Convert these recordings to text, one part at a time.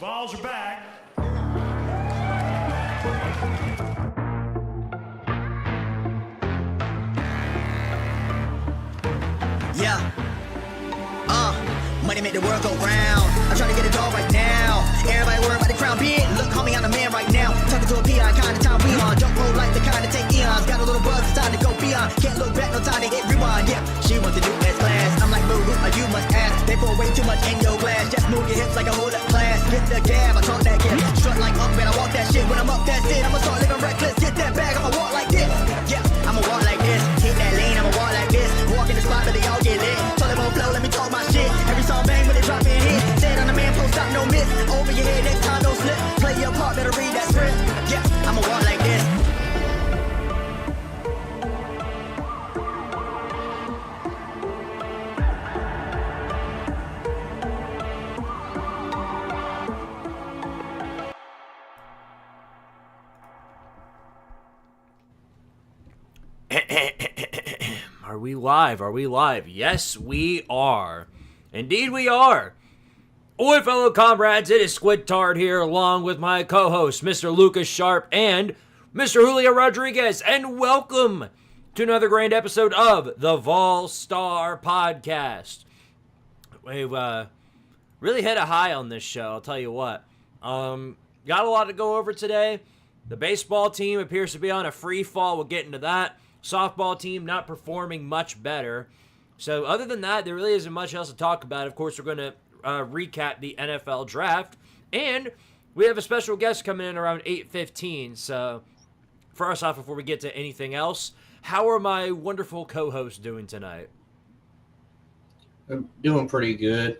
Vols are back. Yeah. Money make the world go round. I'm trying to get a dog right now. Everybody worry about the crown big. Look, homie, I'm the man right now. Talking to a peon, kind of time we on. Don't roll like the kind of take eons. Got a little buzz, it's time to go beyond. Can't look back, no time to hit rewind. Yeah, she wants to do S class. I'm like, boo, you must ask. They pour way too much in your glass. Just move your hips like a hold up class. Hit the gab, I talk that gift. Strut like up, and I walk that shit. When I'm up, that's it. I'ma start living reckless. Get that bag, I'ma walk like this. Yeah, I'ma walk like this. Hit that lane, I'ma walk like this. Walk in the spot, but they all get lit. Toilet won't flow, let me talk my shit. Every song bang when they drop in hit. Said on the man, post up, no miss. Over your head, next time, don't slip. Play your part, better read that script. Yeah, I'ma walk like this. Are we live? Are we live? Yes, we are. Indeed, we are. Oi, fellow comrades, it is Squidtard here, along with my co-host, Mr. Lucas Sharp and Mr. Julio Rodriguez, and welcome to another grand episode of the Vol Star Podcast. We've really hit a high on this show, I'll tell you what. Got a lot to go over today. The baseball team appears to be on a free fall. We'll get into that. Softball team not performing much better. So other than that, there really isn't much else to talk about. Of course, we're going to recap the NFL draft. And we have a special guest coming in around 8:15. So first off, before we get to anything else, how are my wonderful co-hosts doing tonight? I'm doing pretty good.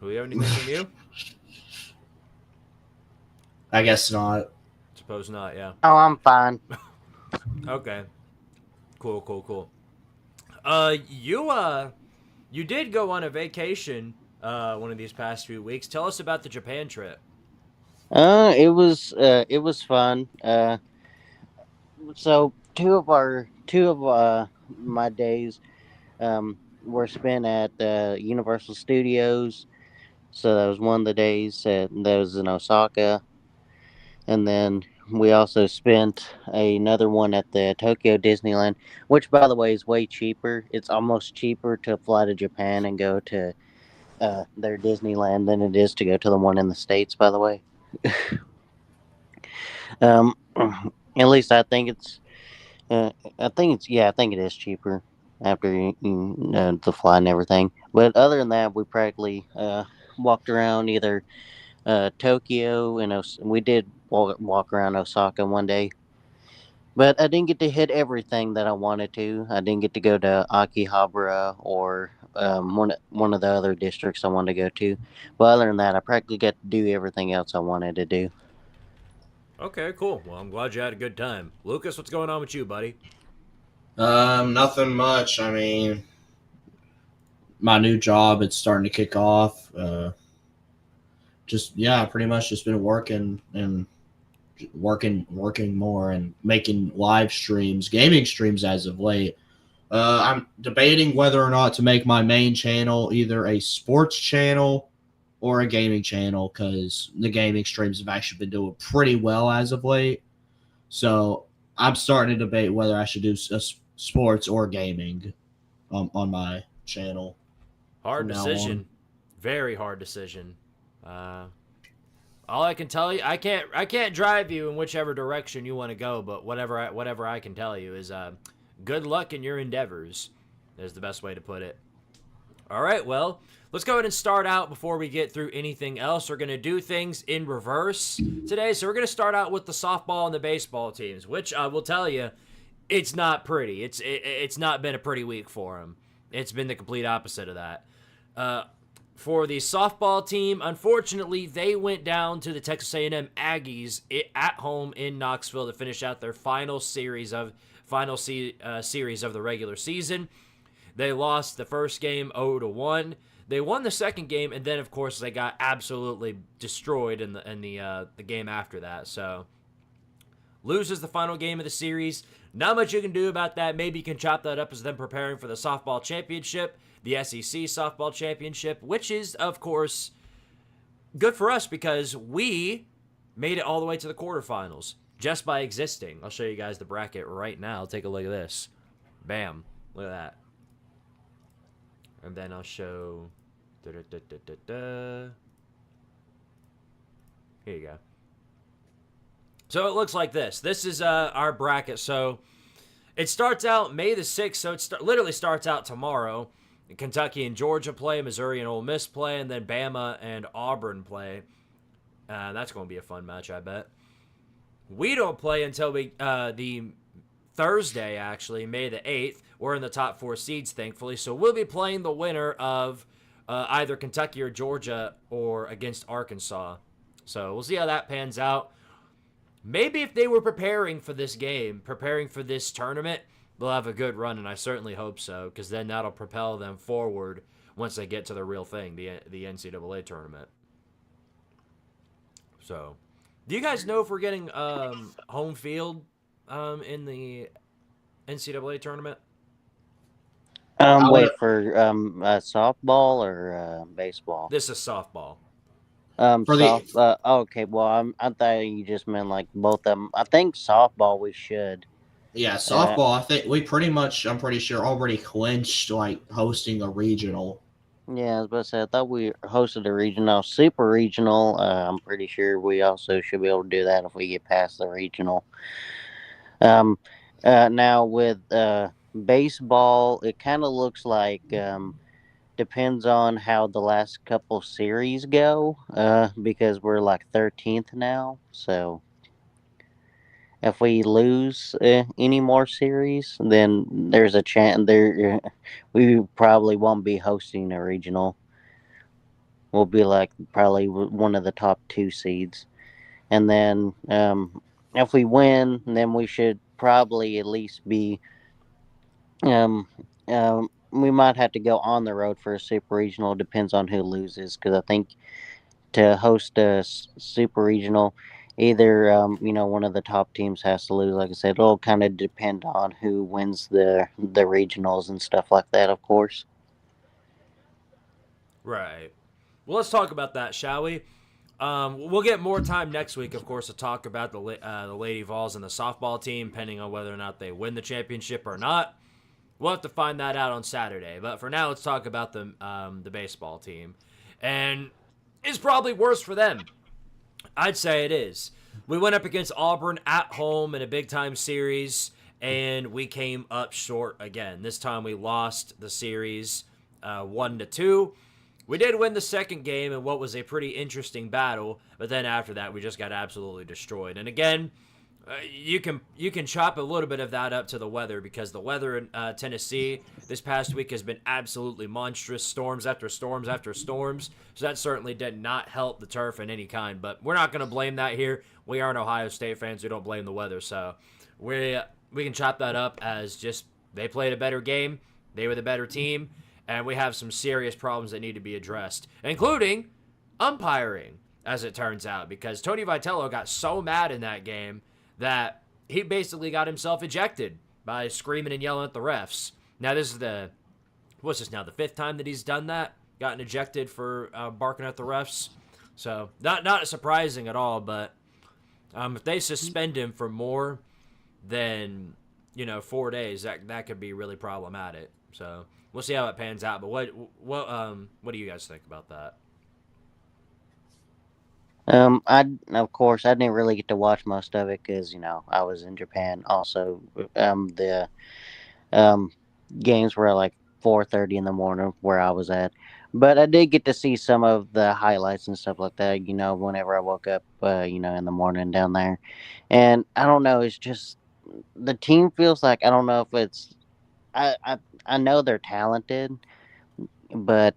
Do we have anything from you? I guess not. Suppose not, yeah. Oh, I'm fine. Okay. Cool. You did go on a vacation one of these past few weeks. Tell us about the Japan trip. It was fun. So two of my days were spent at Universal Studios. So that was one of the days that was in Osaka, and then we also spent another one at the Tokyo Disneyland, which, by the way, is way cheaper. It's almost cheaper to fly to Japan and go to their Disneyland than it is to go to the one in the States, by the way. At least I think it's. I think it is cheaper after the flight and everything. But other than that, we practically walked around either Tokyo, and we did walk around Osaka one day, but I didn't get to hit everything that I wanted to. I didn't get to go to Akihabara or one of the other districts I wanted to go to. But other than that, I practically got to do everything else I wanted to do. Okay, cool. Well, I'm glad you had a good time. Lucas, what's going on with you, buddy? Nothing much. I mean, my new job, it's starting to kick off. Pretty much just been working more and making live streams, gaming streams as of late. I'm debating whether or not to make my main channel either a sports channel or a gaming channel, because the gaming streams have actually been doing pretty well as of late. So I'm starting to debate whether I should do sports or gaming on my channel. Hard decision. Very hard decision. All I can tell you, I can't drive you in whichever direction you want to go, but whatever I can tell you is good luck in your endeavors, is the best way to put it. All right, well, let's go ahead and start out before we get through anything else. We're going to do things in reverse today, so we're going to start out with the softball and the baseball teams, which I will tell you, it's not pretty. It's not been a pretty week for them. It's been the complete opposite of that. For the softball team, unfortunately, they went down to the Texas A&M Aggies at home in Knoxville to finish out their final series of the regular season. They lost the first game 0-1. They won the second game, and then of course they got absolutely destroyed in the game after that. So loses the final game of the series. Not much you can do about that. Maybe you can chop that up as them preparing for the softball championship, the SEC softball championship, which is, of course, good for us because we made it all the way to the quarterfinals just by existing. I'll show you guys the bracket right now. Take a look at this. Bam. Look at that. And then I'll show... Here you go. So it looks like this. This is our bracket. So it starts out May the 6th. So it literally starts out tomorrow. Kentucky and Georgia play. Missouri and Ole Miss play. And then Bama and Auburn play. That's going to be a fun match, I bet. We don't play until the Thursday, actually, May the 8th. We're in the top 4 seeds, thankfully. So we'll be playing the winner of either Kentucky or Georgia or against Arkansas. So we'll see how that pans out. Maybe if they were preparing for this game, preparing for this tournament, they'll have a good run, and I certainly hope so, because then that'll propel them forward once they get to the real thing, the NCAA tournament. So, do you guys know if we're getting home field in the NCAA tournament? Wait for softball or baseball? This is softball. Okay. Well, I thought you just meant like both of them. I think softball we should. Yeah, softball. I think we pretty much. I'm pretty sure already clinched like hosting a regional. Yeah, I was about to say. I thought we hosted a regional, super regional. I'm pretty sure we also should be able to do that if we get past the regional. Now with baseball, it kind of looks like. Depends on how the last couple series go, because we're like 13th now. So if we lose any more series, then there's a chance we probably won't be hosting a regional. We'll be like probably one of the top 2 seeds, and then if we win, then we should probably at least be we might have to go on the road for a super regional. Depends on who loses, because I think to host a super regional, either one of the top teams has to lose. Like I said, it'll kind of depend on who wins the regionals and stuff like that, of course. Right. Well, let's talk about that, shall we? We'll get more time next week, of course, to talk about the Lady Vols and the softball team, depending on whether or not they win the championship or not. We'll have to find that out on Saturday. But for now, let's talk about the baseball team. And it's probably worse for them. I'd say it is. We went up against Auburn at home in a big-time series, and we came up short again. This time we lost the series 1-2. We did win the second game in what was a pretty interesting battle, but then after that, we just got absolutely destroyed. And again, you can chop a little bit of that up to the weather, because the weather in Tennessee this past week has been absolutely monstrous, storms after storms after storms. So that certainly did not help the turf in any kind. But we're not going to blame that here. We aren't Ohio State fans. We don't blame the weather. So we can chop that up as just they played a better game, they were the better team, and we have some serious problems that need to be addressed, including umpiring, as it turns out, because Tony Vitello got so mad in that game that he basically got himself ejected by screaming and yelling at the refs. Now, this is the 5th time that he's done that, gotten ejected for barking at the refs. So, not surprising at all, but if they suspend him for more than, 4 days, that could be really problematic. So, we'll see how it pans out, but what do you guys think about that? Of course, I didn't really get to watch most of it because, I was in Japan. Also, the games were like 4:30 in the morning where I was at. But I did get to see some of the highlights and stuff like that, whenever I woke up, in the morning down there. And I don't know, it's just, the team feels like, I don't know if it's, I know they're talented, but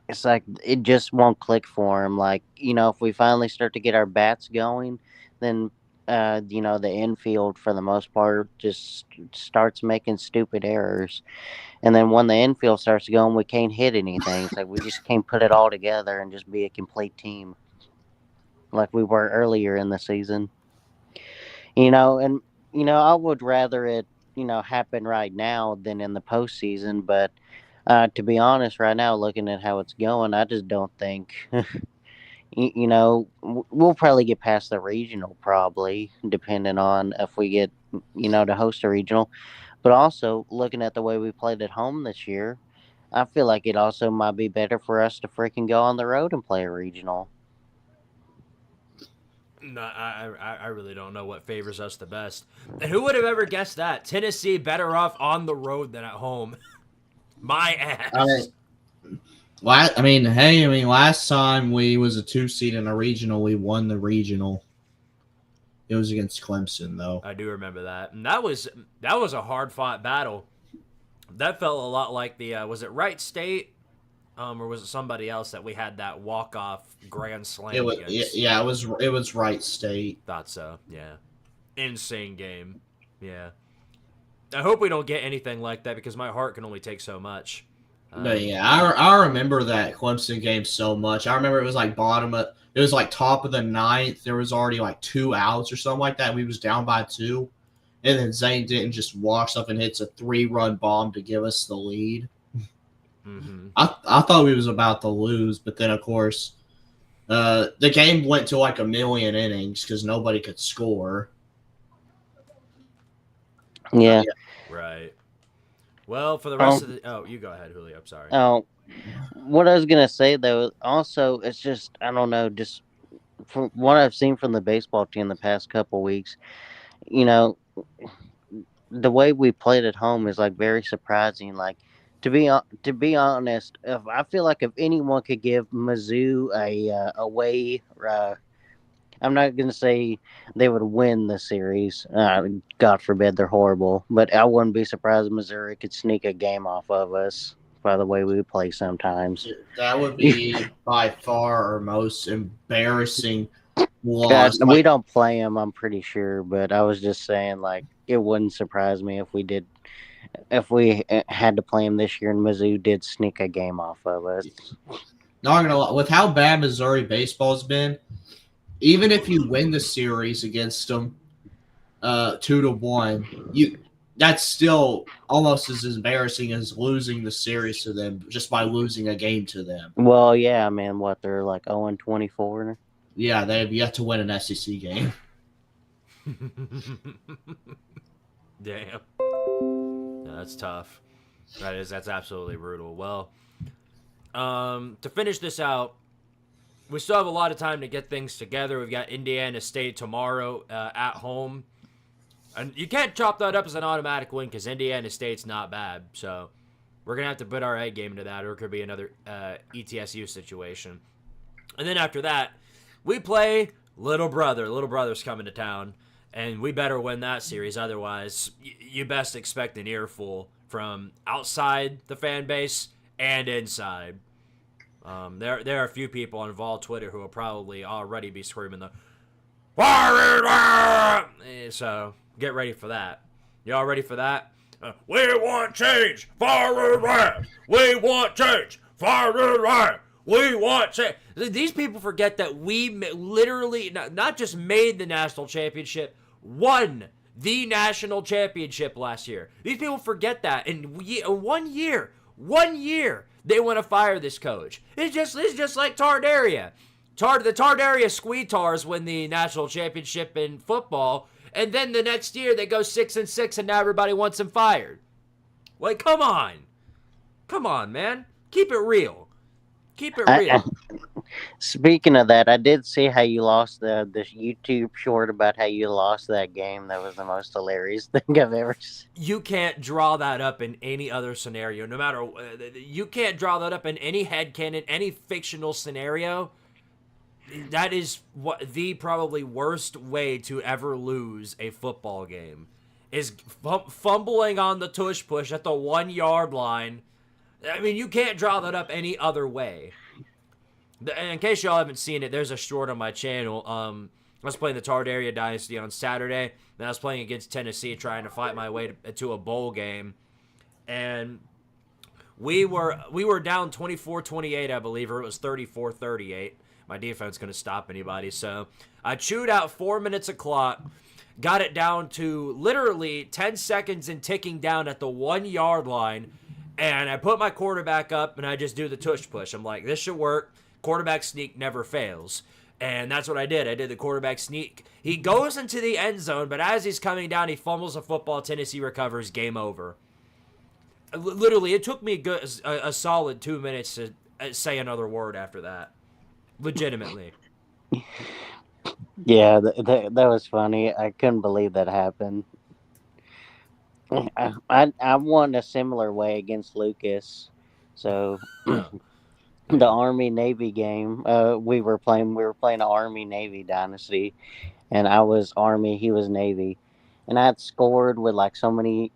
it's like it just won't click for him. Like, if we finally start to get our bats going, then the infield for the most part just starts making stupid errors. And then when the infield starts going, we can't hit anything. It's like we just can't put it all together and just be a complete team like we were earlier in the season. And I would rather it happen right now than in the postseason. But to be honest, right now, looking at how it's going, I just don't think. We'll probably get past the regional, probably, depending on if we get, to host a regional. But also, looking at the way we played at home this year, I feel like it also might be better for us to freaking go on the road and play a regional. No, I really don't know what favors us the best. And who would have ever guessed that? Tennessee better off on the road than at home. My ass. Last time we was a 2 seed in a regional, we won the regional. It was against Clemson, though. I do remember that, and that was a hard fought battle. That felt a lot like the was it Wright State, or was it somebody else that we had that walk off grand slam against? Yeah, it was Wright State. Thought so. Yeah, insane game. Yeah, I hope we don't get anything like that because my heart can only take so much. But yeah, I remember that Clemson game so much. I remember it was like top of the ninth. There was already like 2 outs or something like that. We was down by 2. And then Zane Denton just walks up and hits a 3-run bomb to give us the lead. Mm-hmm. I thought we was about to lose, but then, of course, the game went to like a million innings because nobody could score. Yeah. Right. Well, for the rest of the... Oh, you go ahead, Julio. I'm sorry. Oh, what I was going to say, though, also, it's just, I don't know, just from what I've seen from the baseball team the past couple weeks, the way we played at home is, like, very surprising. Like, to be honest, I feel like if anyone could give Mizzou a way... I'm not going to say they would win the series. God forbid they're horrible. But I wouldn't be surprised if Missouri could sneak a game off of us by the way we play sometimes. That would be by far our most embarrassing loss. We don't play them, I'm pretty sure. But I was just saying, like, it wouldn't surprise me if we had to play them this year and Mizzou did sneak a game off of us. Not going to lie. With how bad Missouri baseball's been, even if you win the series against them 2-1, that's still almost as embarrassing as losing the series to them just by losing a game to them. Well, yeah, man, they're like 0-24? Yeah, they have yet to win an SEC game. Damn. No, that's tough. That's absolutely brutal. Well, to finish this out, we still have a lot of time to get things together. We've got Indiana State tomorrow at home. And you can't chop that up as an automatic win because Indiana State's not bad. So we're going to have to put our A game into that, or it could be another ETSU situation. And then after that, we play Little Brother. Little Brother's coming to town, and we better win that series. Otherwise, you best expect an earful from outside the fan base and inside. There are a few people on Vol Twitter who will probably already be screaming the fire. So get ready for that. Y'all ready for that? We want change. Fire. We want change. Fire. We want change. These people forget that we literally not just made the national championship, won the national championship last year. These people forget that. In 1 year, they want to fire this coach. It's just like Tardaria. The Tardaria Squidtards win the national championship in football, and then the next year they go 6-6, and now everybody wants them fired. Like, come on, man, keep it real. Speaking of that, I did see how you lost this YouTube short about how you lost that game. That was the most hilarious thing I've ever seen. You can't draw that up in any other scenario. No matter, you can't draw that up in any headcanon, any fictional scenario. That is the probably worst way to ever lose a football game is fumbling on the tush push at the 1 yard line. I mean, you can't draw that up any other way. And in case y'all haven't seen it, there's a short on my channel. I was playing the Tardaria Dynasty on Saturday, and I was playing against Tennessee trying to fight my way to a bowl game. And we were down 24-28, I believe, or it was 34-38. My defense couldn't stop anybody. So I chewed out 4 minutes of clock, got it down to literally 10 seconds and ticking down at the 1 yard line. And I put my quarterback up and I just do the tush push. I'm like, this should work. Quarterback sneak never fails. And that's what I did. I did the quarterback sneak. He goes into the end zone, but as he's coming down, he fumbles a football. Tennessee recovers. Game over. Literally, it took me a solid 2 minutes to say another word after that. Legitimately. Yeah, that was funny. I couldn't believe that happened. I won a similar way against Lucas. So the Army Navy game, we were playing an Army Navy dynasty, and I was Army, he was Navy, and I had scored with like so many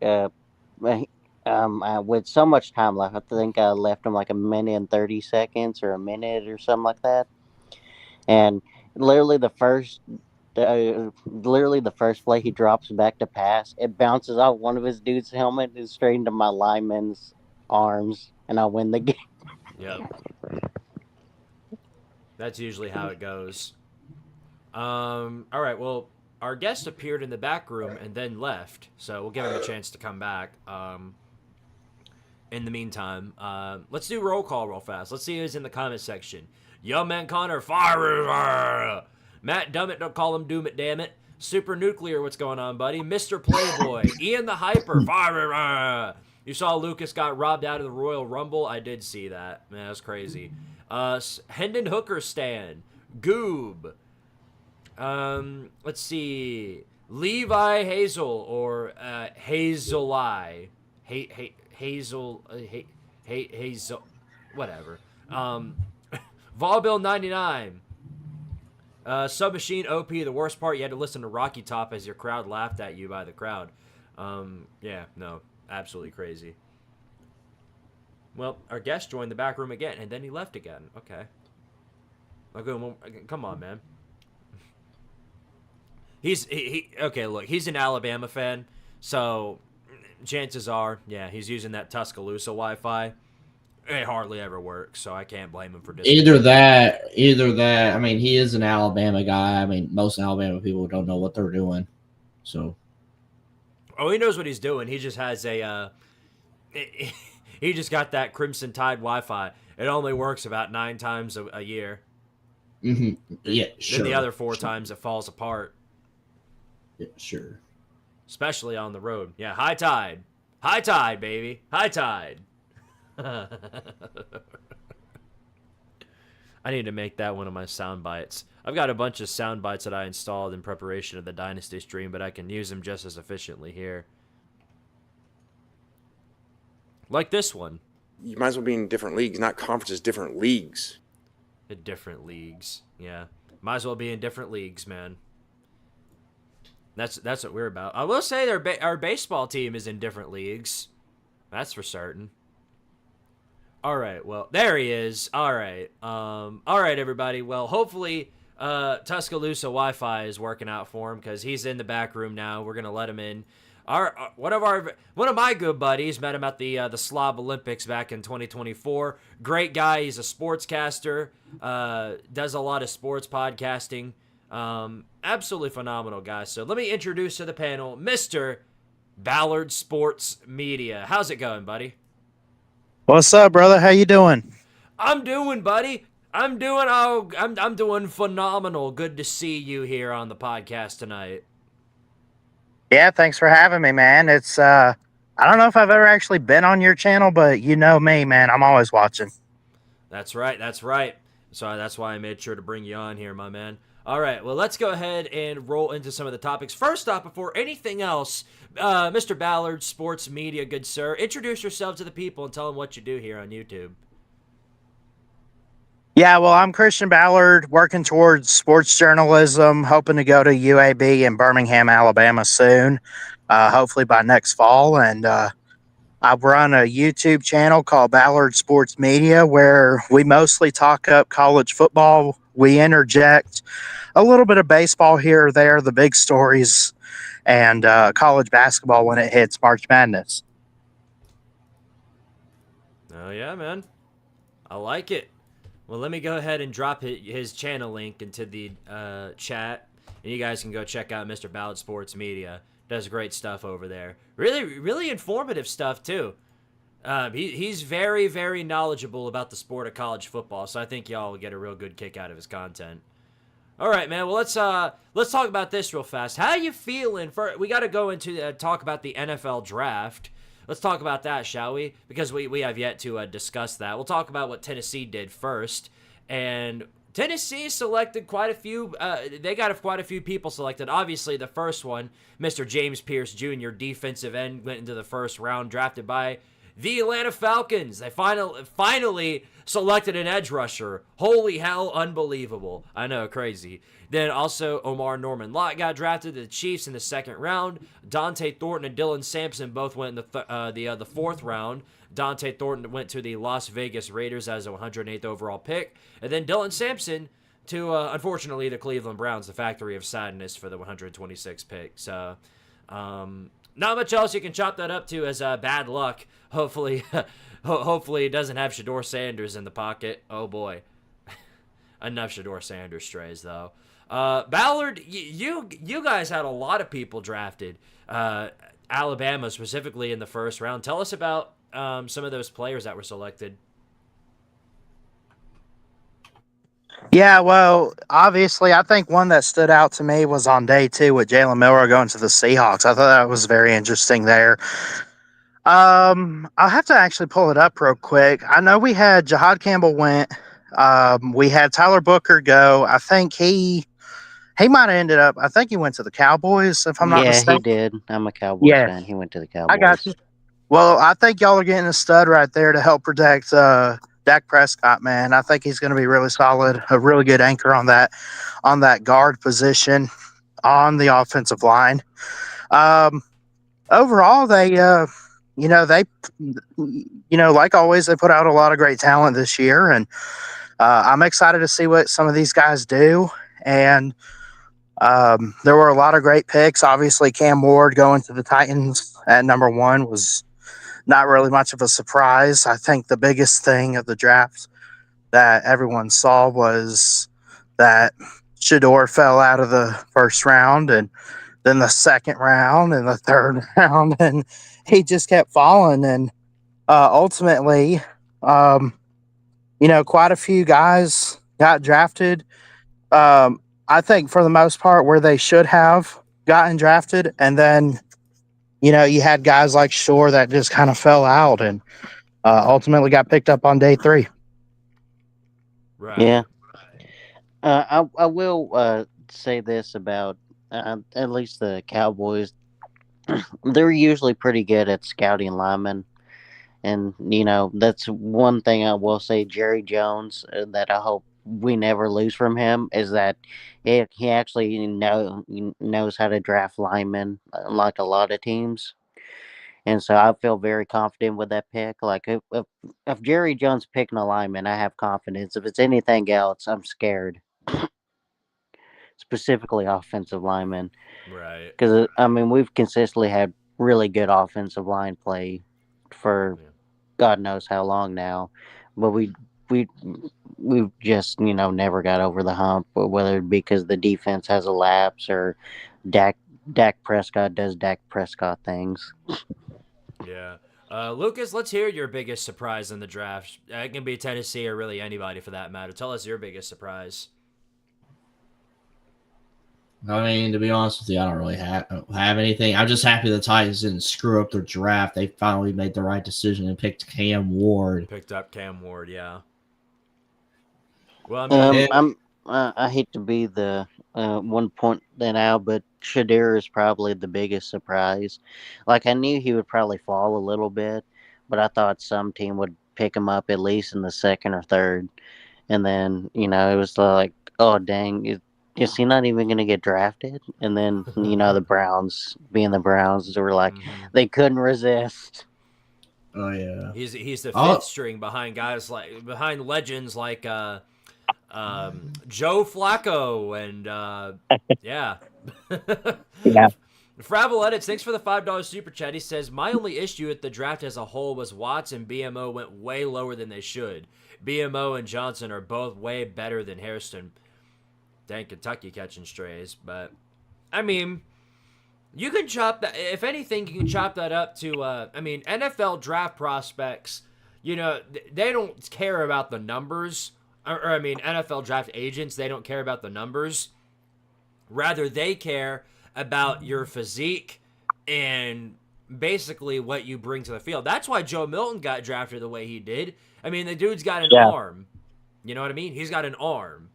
with so much time left. I think I left him like a minute and 30 seconds or a minute or something like that, and literally literally the first play he drops back to pass, it bounces off one of his dude's helmet and straight into my lineman's arms, and I win the game. Yep. That's usually how it goes. All right, well, our guest appeared in the back room and then left, so we'll give him a chance to come back. In the meantime, let's do roll call real fast. Let's see who's in the comment section. Yo, man, Connor, fire! Matt, Dummit, don't call him Doom it, damn it. Super Nuclear, what's going on, buddy? Mr. Playboy, Ian the Hyper, fire! You saw Lucas got robbed out of the Royal Rumble? I did see that. Man, that's crazy. Hendon Hooker Stan, Goob. Let's see. Levi Hazel or Hazeli. Hazel, whatever. Volbill 99. Submachine OP, the worst part, you had to listen to Rocky Top as your crowd laughed at you by the crowd. Yeah, no, absolutely crazy. Well, our guest joined the back room again, and then he left again. Okay. Come on, man. Okay, look, he's an Alabama fan, so chances are, yeah, he's using that Tuscaloosa Wi-Fi. It hardly ever works, so I can't blame him for this. Either that. I mean, he is an Alabama guy. I mean, most Alabama people don't know what they're doing. So. Oh, he knows what he's doing. He just has he just got that Crimson Tide Wi-Fi. It only works about 9 times a year. Mm-hmm. Yeah, sure. Then the other 4 times it falls apart. Yeah, sure. Especially on the road. Yeah, high tide. High tide, baby. High tide. I need to make that one of my sound bites. I've got a bunch of sound bites that I installed in preparation of the Dynasty stream, but I can use them just as efficiently here. Like this one. You might as well be in different leagues, not conferences, different leagues. In different leagues, yeah. Might as well be in different leagues, man. That's what we're about. I will say our baseball team is in different leagues. That's for certain. All right, well, there he is. All right, everybody. Well, hopefully Tuscaloosa Wi-Fi is working out for him because he's in the back room now. We're gonna let him in. One of my good buddies met him at the Slob Olympics back in 2024. Great guy. He's a sportscaster. Does a lot of sports podcasting. Absolutely phenomenal guy. So let me introduce to the panel Mr. Ballard Sports Media. How's it going, buddy? What's up, brother? How you doing? I'm doing, buddy. I'm doing phenomenal. Good to see you here on the podcast tonight. Yeah, thanks for having me, man. It's I don't know if I've ever actually been on your channel, but you know me, man. I'm always watching. That's right. So that's why I made sure to bring you on here, my man. All right, well, let's go ahead and roll into some of the topics. First off, before anything else, Mr. Ballard, Sports Media, good sir, introduce yourself to the people and tell them what you do here on YouTube. Yeah, well, I'm Christian Ballard, working towards sports journalism, hoping to go to UAB in Birmingham, Alabama soon, hopefully by next fall. And I run a YouTube channel called Ballard Sports Media, where we mostly talk up college football. We interject a little bit of baseball here or there, the big stories, and college basketball when it hits March Madness. Oh, yeah, man. I like it. Well, let me go ahead and drop his channel link into the chat. And you guys can go check out Mr. Ballard Sports Media. Does great stuff over there. Really, really informative stuff, too. He's very, very knowledgeable about the sport of college football, so I think y'all will get a real good kick out of his content. All right, man. Well, let's talk about this real fast. How you feeling? We got to go into talk about the NFL draft. Let's talk about that, shall we? Because we have yet to discuss that. We'll talk about what Tennessee did first, and Tennessee selected quite a few. They got quite a few people selected. Obviously, the first one, Mr. James Pierce Jr., defensive end, went into the first round, drafted by the Atlanta Falcons. They finally selected an edge rusher. Holy hell, unbelievable. I know, crazy. Then also Omar Norman Lott got drafted to the Chiefs in the second round. Dante Thornton and Dylan Sampson both went in the fourth round. Dante Thornton went to the Las Vegas Raiders as a 108th overall pick. And then Dylan Sampson to, unfortunately, the Cleveland Browns, the factory of sadness, for the 126th pick. So, not much else you can chop that up to as bad luck. Hopefully, hopefully it doesn't have Shedeur Sanders in the pocket. Oh, boy. Enough Shedeur Sanders strays, though. Ballard, you guys had a lot of people drafted. Alabama, specifically in the first round. Tell us about some of those players that were selected. Yeah, well, obviously, I think one that stood out to me was on day 2 with Jalen Miller going to the Seahawks. I thought that was very interesting there. I'll have to actually pull it up real quick. I know we had Jahad Campbell went. We had Tyler Booker go. I think he might have ended up. I think he went to the Cowboys, if I'm not mistaken. Yeah, he did. I'm a Cowboys fan. He went to the Cowboys. I got you. Well, I think y'all are getting a stud right there to help protect Dak Prescott, man. I think he's going to be really solid, a really good anchor on that guard position on the offensive line. Overall, they like always, they put out a lot of great talent this year, and I'm excited to see what some of these guys do. And there were a lot of great picks. Obviously, Cam Ward going to the Titans at number 1 was not really much of a surprise. I think the biggest thing of the draft that everyone saw was that Shedeur fell out of the first round, and then the second round and the third round, and he just kept falling. And ultimately, quite a few guys got drafted. I think for the most part where they should have gotten drafted, and then you had guys like Shore that just kind of fell out and ultimately got picked up on day 3. Right. Yeah. I will say this about at least the Cowboys. They're usually pretty good at scouting linemen. And, that's one thing I will say. Jerry Jones, that I hope we never lose from him, is that he actually knows how to draft linemen, like a lot of teams. And so I feel very confident with that pick. Like, if Jerry Jones picking a lineman, I have confidence. If it's anything else, I'm scared. Specifically offensive linemen. Right. Because, we've consistently had really good offensive line play for God knows how long now. But we've just, never got over the hump, whether it be because the defense has a lapse or Dak Prescott does Dak Prescott things. Yeah. Lucas, let's hear your biggest surprise in the draft. It can be Tennessee or really anybody for that matter. Tell us your biggest surprise. To be honest with you, I don't really have anything. I'm just happy the Titans didn't screw up their draft. They finally made the right decision and picked Cam Ward. Picked up Cam Ward, yeah. Well, I hate to be the one point that out, but Shedeur is probably the biggest surprise. Like, I knew he would probably fall a little bit, but I thought some team would pick him up at least in the second or third. And then, it was like, oh, dang, is he not even going to get drafted? And then, the Browns, being the Browns, they were like, they couldn't resist. Oh, yeah. He's the fifth string behind legends like Joe Flacco and yeah. Yeah. Fravel Edits, thanks for the $5 super chat. He says, my only issue with the draft as a whole was Watts and BMO went way lower than they should. BMO and Johnson are both way better than Hairston. than Kentucky catching strays. But, I mean, you can chop that. If anything, you can chop that up to, NFL draft prospects, they don't care about the numbers. NFL draft agents, they don't care about the numbers. Rather, they care about your physique and basically what you bring to the field. That's why Joe Milton got drafted the way he did. I mean, the dude's got an arm. You know what I mean? He's got an arm.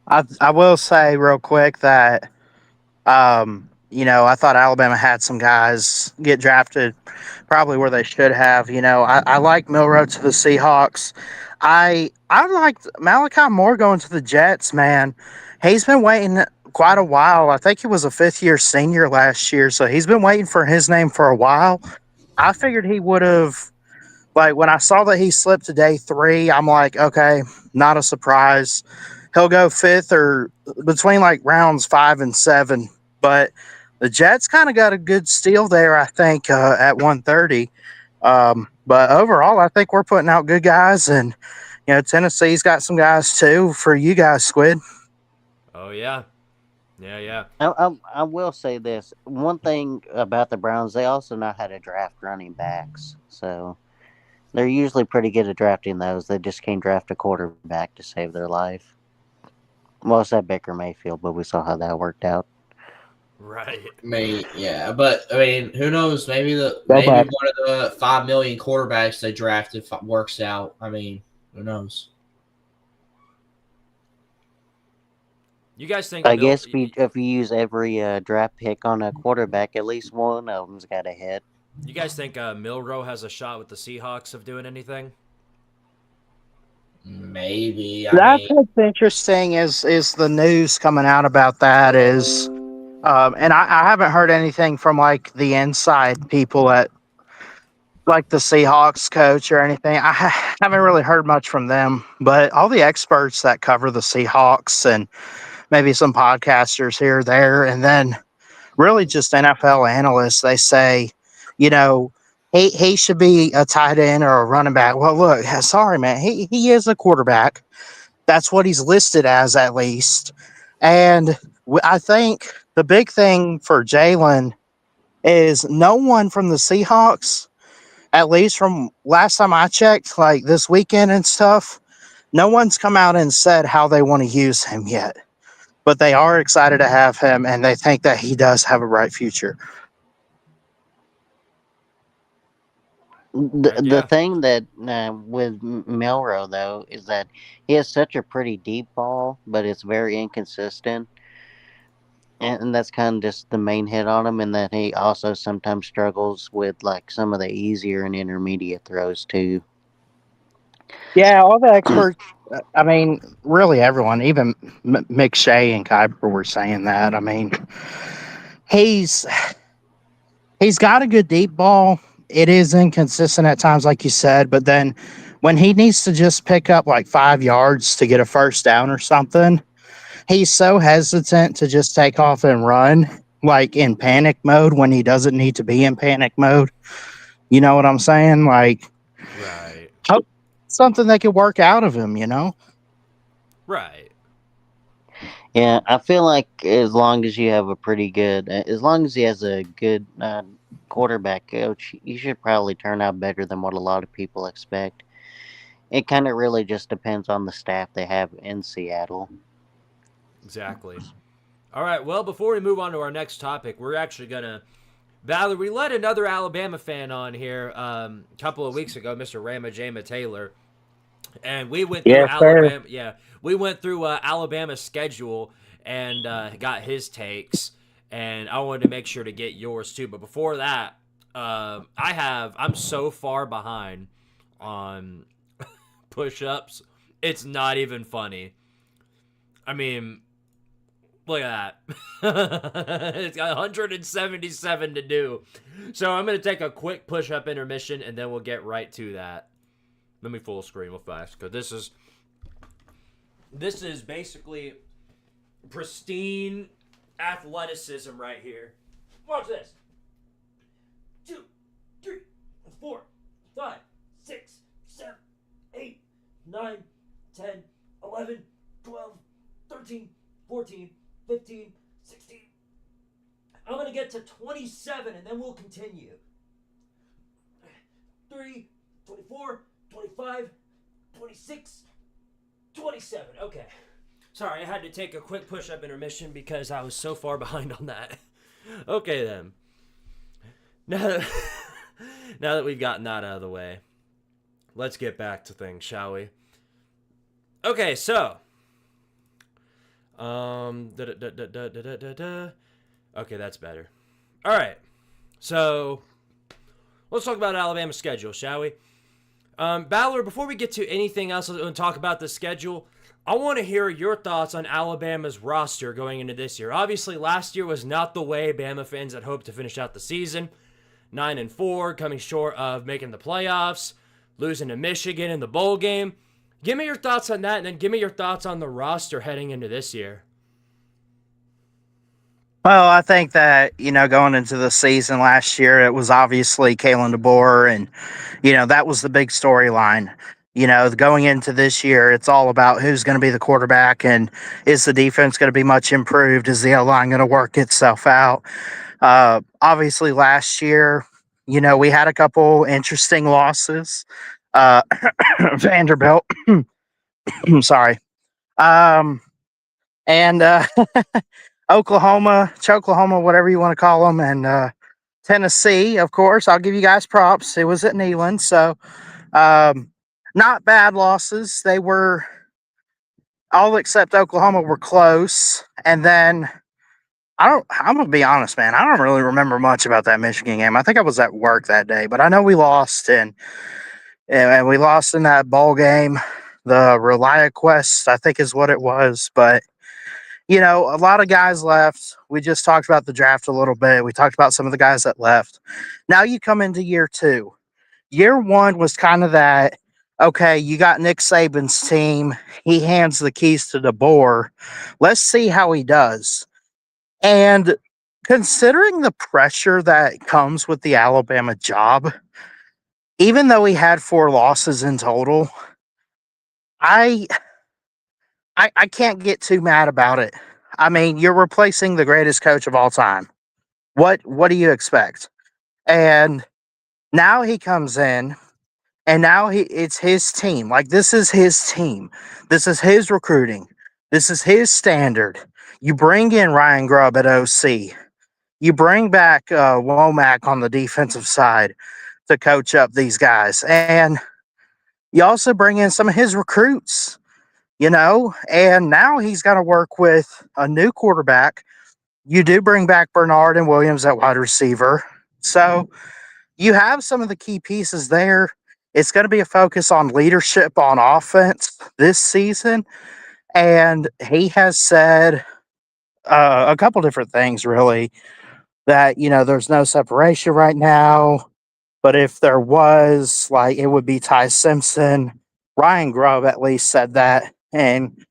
I will say real quick that, I thought Alabama had some guys get drafted probably where they should have. I like Milroe to the Seahawks. I liked Malachi Moore going to the Jets, man. He's been waiting quite a while. I think he was a fifth-year senior last year, so he's been waiting for his name for a while. I figured he would have, when I saw that he slipped to day 3, I'm like, okay, not a surprise. He'll go 5th or between rounds 5 and 7. But the Jets kind of got a good steal there, I think, at 130. But overall, I think we're putting out good guys, and Tennessee's got some guys too for you guys, Squid. Oh yeah. I will say this. One thing about the Browns, they also know how to draft running backs. So they're usually pretty good at drafting those. They just can't draft a quarterback to save their life. Well, it's at Baker Mayfield, but we saw how that worked out. Right. Yeah, but who knows? Maybe one of the 5 million quarterbacks they drafted works out. Who knows? You guys think? I guess if you use every draft pick on a quarterback, at least one of them's got a hit. You guys think Milroe has a shot with the Seahawks of doing anything? Maybe. That's what's interesting is the news coming out about that is, and I haven't heard anything from the inside people at the Seahawks coach or anything. I haven't really heard much from them, but all the experts that cover the Seahawks and maybe some podcasters here or there, and then really just NFL analysts, they say, he should be a tight end or a running back. Well, look, sorry, man, he is a quarterback. That's what he's listed as, at least. And I think the big thing for Jalen is no one from the Seahawks, at least from last time I checked, this weekend and stuff, no one's come out and said how they want to use him yet. But they are excited to have him, and they think that he does have a bright future. The thing that with Milroe, though, is that he has such a pretty deep ball, but it's very inconsistent. And that's kind of just the main hit on him, and that he also sometimes struggles with some of the easier and intermediate throws, too. Yeah, all the experts, really everyone, even McShay and Kuiper were saying that. He's got a good deep ball. It is inconsistent at times, like you said, but then when he needs to just pick up 5 yards to get a first down or something, he's so hesitant to just take off and run, in panic mode when he doesn't need to be in panic mode. You know what I'm saying? Right. Something that could work out of him, Right. Yeah, I feel like as long as you have as long as he has a good quarterback coach, you should probably turn out better than what a lot of people expect. It kind of really just depends on the staff they have in Seattle. Exactly. All right, well, before we move on to our next topic, we're actually going to... Valerie, we let another Alabama fan on here a couple of weeks ago, Mr. Ramajama Taylor, and we went through Alabama. Yeah, we went through Alabama's schedule and got his takes, and I wanted to make sure to get yours too. But before that, I'm so far behind on push-ups. It's not even funny. Look at that. It's got 177 to do. So I'm going to take a quick push-up intermission, and then we'll get right to that. Let me full screen real fast, because this is basically pristine athleticism right here. Watch this. 2, 3, 4, 5, 6, 7, 8, 9, 10, 11, 12, 13, 14, 15, 16. I'm going to get to 27, and then we'll continue. 3, 24, 25, 26, 27. Okay. Sorry, I had to take a quick push-up intermission because I was so far behind on that. Okay, then. Now that we've gotten that out of the way, let's get back to things, shall we? Okay, so. Okay, that's better. All right. So, let's talk about Alabama's schedule, shall we? Ballard, before we get to anything else and talk about the schedule, I want to hear your thoughts on Alabama's roster going into this year. Obviously, last year was not the way Bama fans had hoped to finish out the season. 9-4, coming short of making the playoffs, losing to Michigan in the bowl game. Give me your thoughts on that, and then give me your thoughts on the roster heading into this year. Well, I think that, going into the season last year, it was obviously Kalen DeBoer, and, that was the big storyline. Going into this year, it's all about who's going to be the quarterback, and is the defense going to be much improved? Is the O-line going to work itself out? Obviously, last year, we had a couple interesting losses. Vanderbilt, I'm sorry. And Oklahoma, Choklahoma, whatever you want to call them, and Tennessee, of course. I'll give you guys props. It was at Neyland, so not bad losses. They were, all except Oklahoma, were close. And then I'm gonna be honest, man. I don't really remember much about that Michigan game. I think I was at work that day, but I know we lost, and we lost in that bowl game. The ReliaQuest, I think, is what it was. But a lot of guys left. We just talked about the draft a little bit. We talked about some of the guys that left. Now you come into year 2. Year 1 was kind of that, okay, you got Nick Saban's team. He hands the keys to DeBoer. Let's see how he does. And considering the pressure that comes with the Alabama job, even though he had 4 losses in total, I can't get too mad about it. I mean, you're replacing the greatest coach of all time. What do you expect? And now he comes in, and now it's his team. Like, this is his team. This is his recruiting. This is his standard. You bring in Ryan Grubb at OC. You bring back Womack on the defensive side to coach up these guys. And you also bring in some of his recruits, and now he's got to work with a new quarterback. You do bring back Bernard and Williams at wide receiver. So you have some of the key pieces there. It's going to be a focus on leadership on offense this season. And he has said a couple different things, really, that, there's no separation right now. But if there was, like, it would be Ty Simpson. Ryan Grubb at least said that. And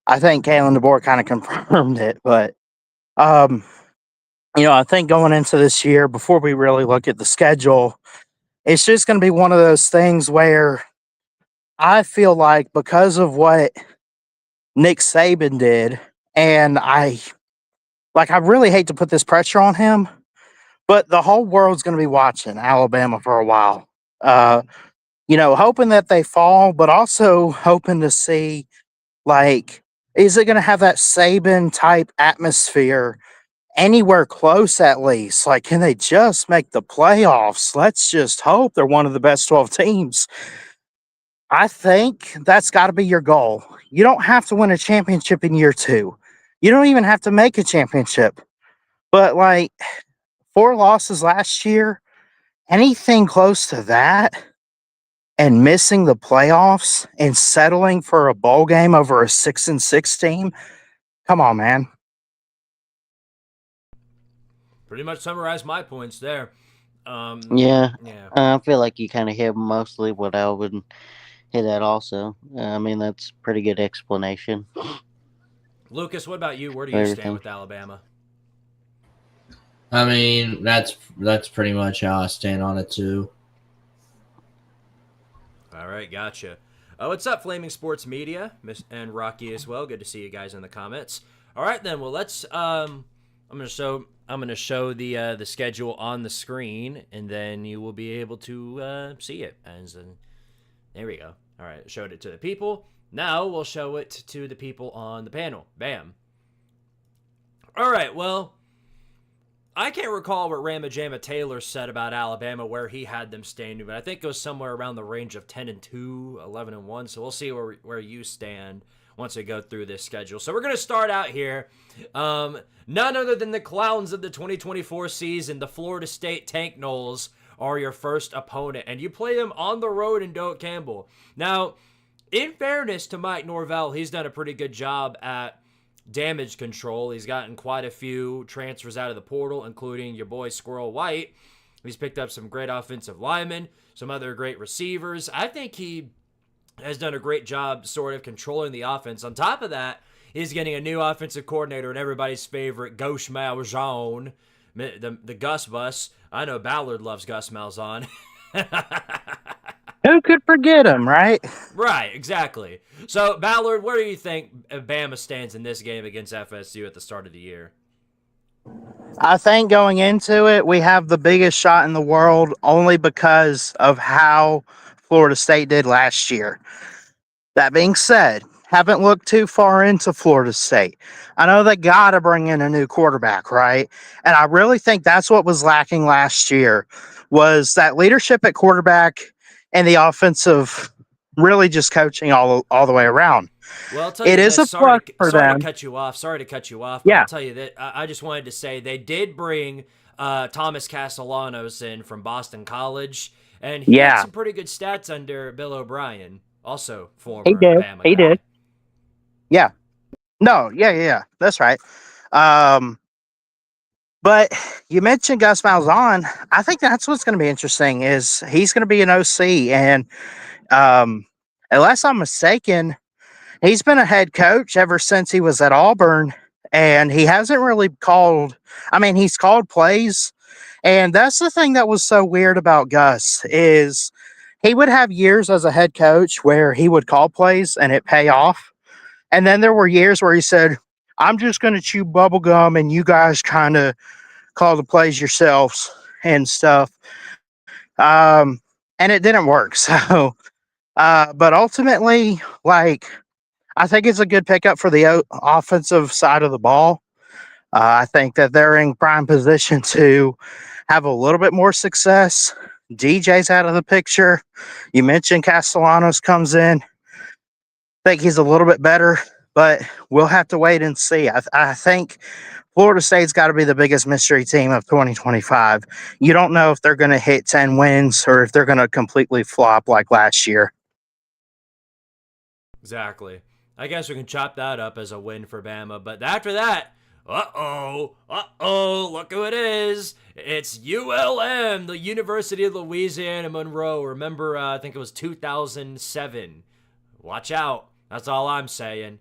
I think Kalen DeBoer kind of confirmed it. But, I think going into this year, before we really look at the schedule, it's just going to be one of those things where I feel like, because of what Nick Saban did, and I really hate to put this pressure on him, but the whole world's going to be watching Alabama for a while. Hoping that they fall, but also hoping to see, like, is it going to have that Saban type atmosphere anywhere close, at least? Like, can they just make the playoffs? Let's just hope they're one of the best 12 teams. I think that's got to be your goal. You don't have to win a championship in year 2. You don't even have to make a championship. But, like, 4 losses last year, anything close to that, and missing the playoffs and settling for a bowl game over a 6-6 team, come on, man. Pretty much summarized my points there. Yeah. I feel like you kind of hit mostly what I would hit at also. I mean, that's a pretty good explanation. Lucas, what about you? Where do you stand with Alabama? I mean, that's pretty much how I stand on it too. All right, gotcha. What's up, Flaming Sports Media, and Rocky as well? Good to see you guys in the comments. All right, then. Well, let's. I'm gonna show the schedule on the screen, and then you will be able to see it. And there we go. All right, showed it to the people. Now we'll show it to the people on the panel. Bam. All right. Well, I can't recall what Ramajama Taylor said about Alabama, where he had them standing, but I think it was somewhere around the range of 10-2, 11-1. So we'll see where you stand once we go through this schedule. So we're going to start out here. None other than the clowns of the 2024 season, the Florida State Tank Knowles, are your first opponent, and you play them on the road in Doak Campbell. Now, in fairness to Mike Norvell, he's done a pretty good job at damage control. He's gotten quite a few transfers out of the portal, including your boy Squirrel White. He's picked up some great offensive linemen, some other great receivers. I think he has done a great job sort of controlling the offense. On top of that, he's getting a new offensive coordinator and everybody's favorite, Gauche Malzahn, the Gus Bus. I know Ballard loves Gus Malzahn. Who could forget him, right? Right, exactly. So, Ballard, where do you think Bama stands in this game against FSU at the start of the year? I think going into it, we have the biggest shot in the world only because of how Florida State did last year. That being said, haven't looked too far into Florida State. I know they got to bring in a new quarterback, right? And I really think that's what was lacking last year, was that leadership at quarterback and the offensive really just coaching all the way around. Well, I'll tell you this. Sorry to cut you off. But yeah. I'll tell you that I just wanted to say they did bring Thomas Castellanos in from Boston College, and he had some pretty good stats under Bill O'Brien, also former Bama guy. He did. Yeah. No, yeah. That's right. But you mentioned Gus Malzahn. I think that's what's going to be interesting is he's going to be an OC. And unless I'm mistaken, he's been a head coach ever since he was at Auburn. And he hasn't really he's called plays. And that's the thing that was so weird about Gus is he would have years as a head coach where he would call plays and it pay off. And then there were years where he said, I'm just going to chew bubble gum and you guys kind of call the plays yourselves and stuff. And it didn't work. So, but ultimately, I think it's a good pickup for the offensive side of the ball. I think that they're in prime position to have a little bit more success. DJ's out of the picture. You mentioned Castellanos comes in. I think he's a little bit better, but we'll have to wait and see. I think Florida State's got to be the biggest mystery team of 2025. You don't know if they're going to hit 10 wins or if they're going to completely flop like last year. Exactly. I guess we can chop that up as a win for Bama, but after that, look who it is. It's ULM, the University of Louisiana Monroe. Remember, I think it was 2007. Watch out. That's all I'm saying.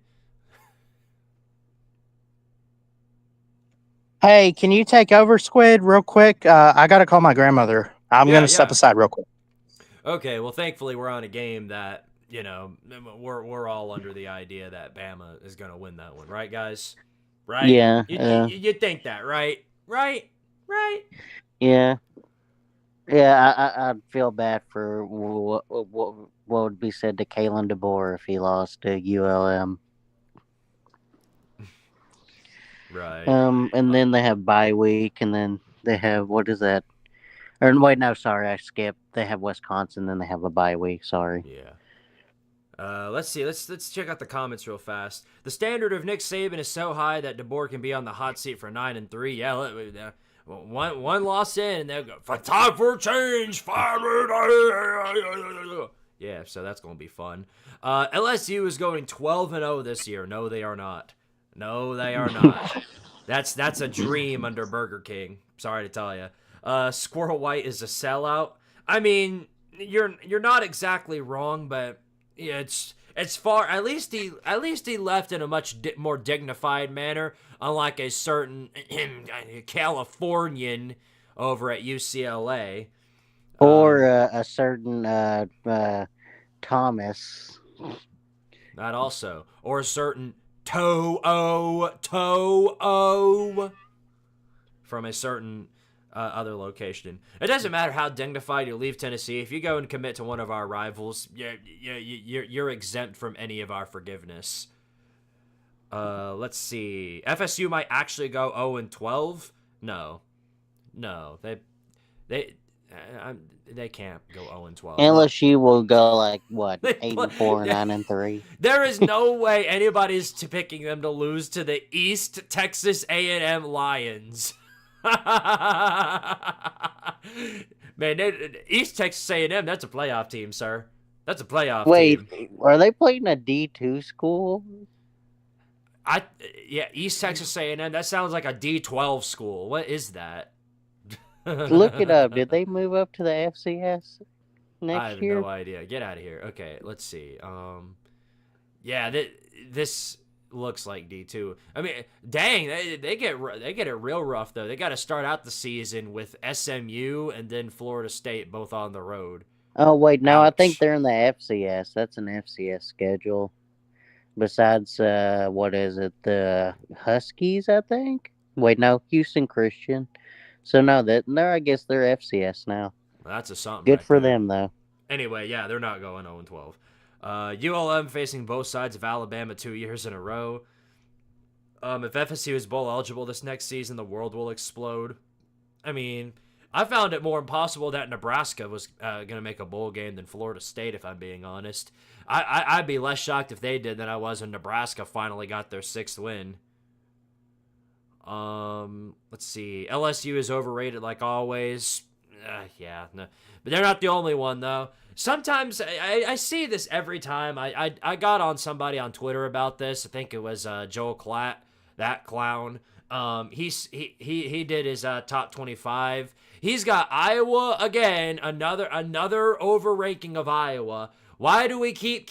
Hey, can you take over, Squid, real quick? I got to call my grandmother. I'm going to step aside real quick. Okay, well, thankfully, we're on a game that, we're all under the idea that Bama is going to win that one. Right, guys? Right? Yeah. You think that, right? Right? Yeah. Yeah, I'd feel bad for what would be said to Kalen DeBoer if he lost to ULM. Right. And then they have bye week, and then they have, what is that? Or wait, no, sorry, I skipped. They have Wisconsin, then they have a bye week. Sorry. Yeah. Let's see. Let's check out the comments real fast. The standard of Nick Saban is so high that DeBoer can be on the hot seat for 9-3. Yeah. One loss in, and they'll go, time for a change. Yeah, so that's going to be fun. LSU is going 12-0 this year. No, they are not. That's a dream under Burger King. Sorry to tell you. Squirrel White is a sellout. I mean, you're not exactly wrong, but yeah, it's far. At least he left in a much more dignified manner, unlike a certain Californian over at UCLA. Or a certain Thomas That also. Or a certain Toe-O from a certain other location. It doesn't matter how dignified you leave Tennessee. If you go and commit to one of our rivals, you're exempt from any of our forgiveness. Let's see. FSU might actually go 0-12. No, they can't go 0-12. LSU will go like what, They 8-4, yeah. 9-3. There is no way anybody's picking them to lose to the East Texas A&M Lions. Man, East Texas A&M, that's a playoff team, sir. That's a playoff team. Wait, are they playing a D2 school? East Texas A&M, that sounds like a D12 school. What is that? Look it up. Did they move up to the FCS next I have year? no idea. Get out of here. Okay, let's see. Yeah, this looks like D2. I mean, dang, they get it real rough though. They got to start out the season with SMU and then Florida State both on the road. Oh wait, no, I think Ouch. they're in the FCS. That's an FCS schedule. Besides, what is it? The Huskies, I think. Wait, no, Houston Christian. So no, I guess they're FCS now. Well, that's a something. Good right for there. them though. Anyway, yeah, they're not going 0-12. ULM facing both sides of Alabama 2 years in a row. If FSU is bowl eligible this next season, the world will explode. I mean, I found it more impossible that Nebraska was going to make a bowl game than Florida State, if I'm being honest. I'd be less shocked if they did than I was when Nebraska finally got their 6th win. Let's see. LSU is overrated like always. Yeah, no. But they're not the only one, though. Sometimes I see this every time. I got on somebody on Twitter about this. I think it was Joel Klatt, that clown. He did his top 25. He's got Iowa again, another overranking of Iowa. Why do we keep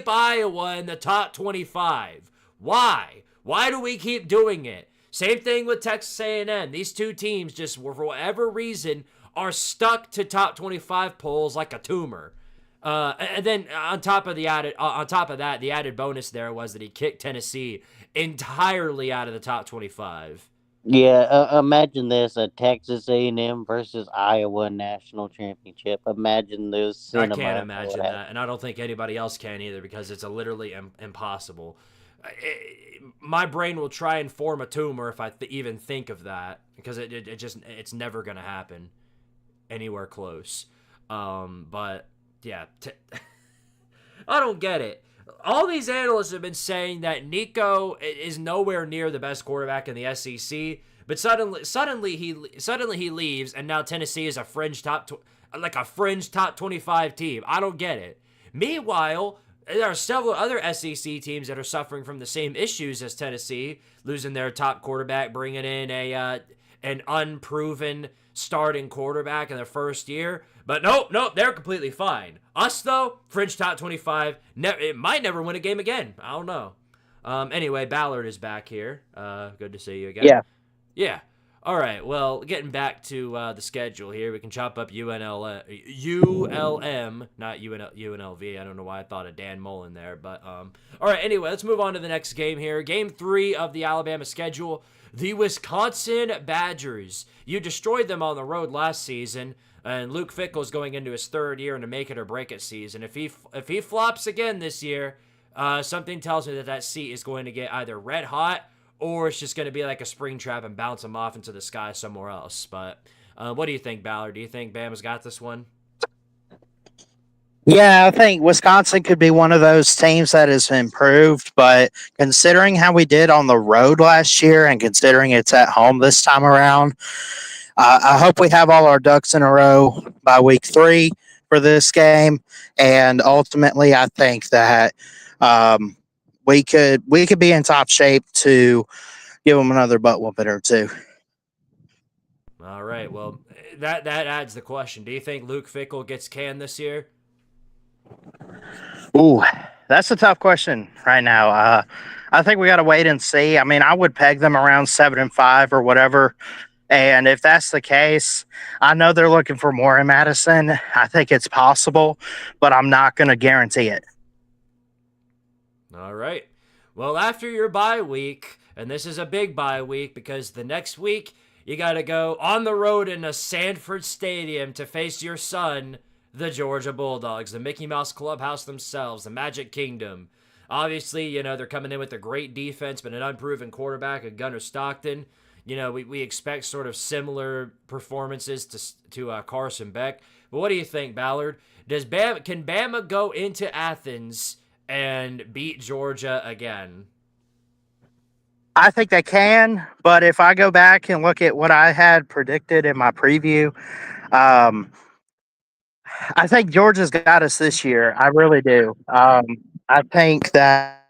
Iowa in the top 25? Why? Why do we keep doing it? Same thing with Texas A&M. These two teams just, for whatever reason, are stuck to top 25 polls like a tumor. And then on top of that, the added bonus there was that he kicked Tennessee entirely out of the top 25. Yeah, imagine this: a Texas A&M versus Iowa national championship. Imagine this. I can't imagine that, and I don't think anybody else can either because it's literally impossible. My brain will try and form a tumor if I even think of that because it's never gonna happen anywhere close. But yeah, I don't get it. All these analysts have been saying that Nico is nowhere near the best quarterback in the SEC, but suddenly he leaves, and now Tennessee is a fringe top 25 team. I don't get it. Meanwhile, there are several other SEC teams that are suffering from the same issues as Tennessee, losing their top quarterback, bringing in an unproven starting quarterback in their first year. But nope, they're completely fine. Us, though, fringe top 25, it might never win a game again. I don't know. Anyway, Ballard is back here. Good to see you again. Yeah. All right, well, getting back to the schedule here, we can chop up ULM, not UNLV. I don't know why I thought of Dan Mullen there. But, all right, anyway, let's move on to the next game here. Game 3 of the Alabama schedule, the Wisconsin Badgers. You destroyed them on the road last season. And Luke Fickell's going into his 3rd year in a make it or break it season. If he flops again this year, something tells me that seat is going to get either red hot or it's just going to be like a spring trap and bounce him off into the sky somewhere else. But what do you think, Ballard? Do you think Bama's got this one? Yeah, I think Wisconsin could be one of those teams that has improved, but considering how we did on the road last year and considering it's at home this time around, I hope we have all our ducks in a row by week 3 for this game. And ultimately, I think that we could be in top shape to give them another butt whooping or two. All right. Well, that adds the question. Do you think Luke Fickell gets canned this year? Ooh, that's a tough question right now. I think we got to wait and see. I mean, I would peg them around 7-5 or whatever And if that's the case, I know they're looking for more in Madison. I think it's possible, but I'm not going to guarantee it. All right. Well, after your bye week, and this is a big bye week because the next week you got to go on the road in a Sanford Stadium to face your son, the Georgia Bulldogs, the Mickey Mouse Clubhouse themselves, the Magic Kingdom. Obviously, they're coming in with a great defense, but an unproven quarterback, a Gunnar Stockton. We expect sort of similar performances to Carson Beck. But what do you think, Ballard? Can Bama go into Athens and beat Georgia again? I think they can, but if I go back and look at what I had predicted in my preview, I think Georgia's got us this year. I really do. I think that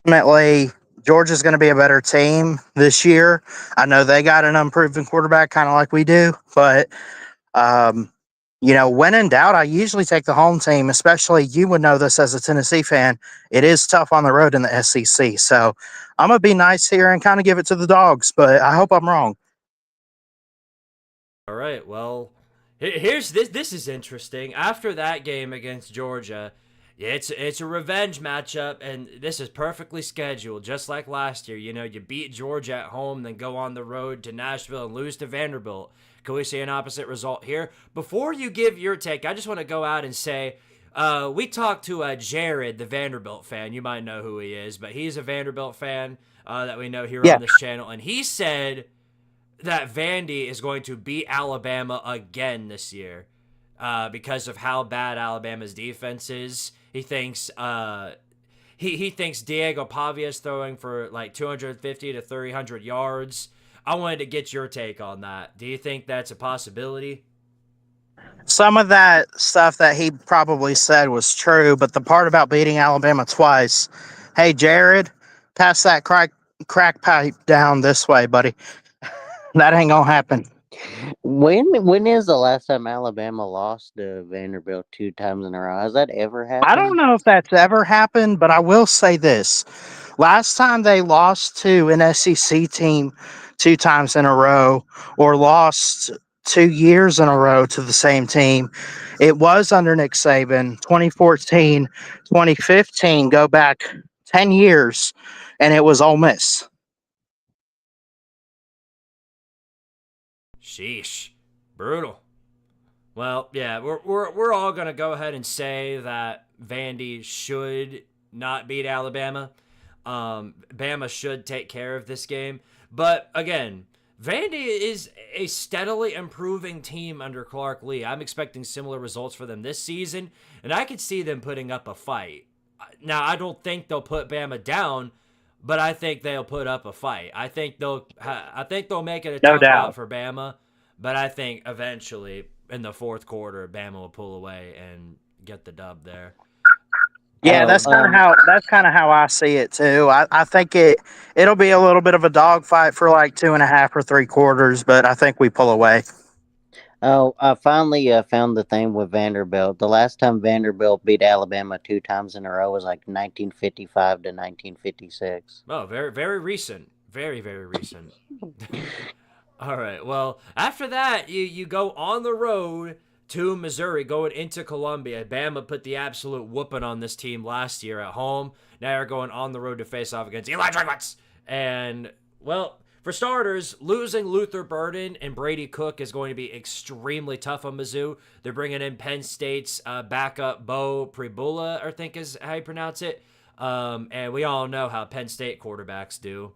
ultimately Georgia's going to be a better team this year. I know they got an unproven quarterback, kind of like we do, but when in doubt, I usually take the home team. Especially, you would know this as a Tennessee fan. It is tough on the road in the SEC, so I'm gonna be nice here and kind of give it to the Dogs, but I hope I'm wrong. All right. Well, here's this. This is interesting. After that game against Georgia, yeah, it's a revenge matchup, and this is perfectly scheduled, just like last year. You beat Georgia at home, then go on the road to Nashville and lose to Vanderbilt. Can we see an opposite result here? Before you give your take, I just want to go out and say we talked to Jared, the Vanderbilt fan. You might know who he is, but he's a Vanderbilt fan that we know here on this channel, and he said that Vandy is going to beat Alabama again this year because of how bad Alabama's defense is. He thinks he thinks Diego Pavia is throwing for like 250 to 300 yards. I wanted to get your take on that. Do you think that's a possibility? Some of that stuff that he probably said was true, but the part about beating Alabama twice, hey, Jared, pass that crack pipe down this way, buddy. That ain't gonna happen. When is the last time Alabama lost to Vanderbilt 2 times in a row? Has that ever happened? I don't know if that's ever happened, but I will say this. Last time they lost to an SEC team 2 times in a row, or lost 2 years in a row to the same team, it was under Nick Saban, 2014, 2015, go back 10 years, and it was Ole Miss. Sheesh. Brutal. Well, yeah, we're all going to go ahead and say that Vandy should not beat Alabama. Bama should take care of this game. But again, Vandy is a steadily improving team under Clark Lee. I'm expecting similar results for them this season, and I could see them putting up a fight. Now, I don't think they'll put Bama down, but I think they'll put up a fight. I think they'll make it a tough out for Bama, but I think eventually in the fourth quarter, Bama will pull away and get the dub there. Yeah, that's kind of how I see it too. I think it'll be a little bit of a dogfight for like 2.5 or 3 quarters, but I think we pull away. Oh, I finally found the thing with Vanderbilt. The last time Vanderbilt beat Alabama 2 times in a row was like 1955 to 1956. Oh, very, very recent. Very, very recent. All right. Well, after that, you go on the road to Missouri, going into Columbia. Bama put the absolute whooping on this team last year at home. Now you're going on the road to face off against Eli Drinkwitz. And, well, for starters, losing Luther Burden and Brady Cook is going to be extremely tough on Mizzou. They're bringing in Penn State's backup Bo Pribula, I think is how you pronounce it. And we all know how Penn State quarterbacks do.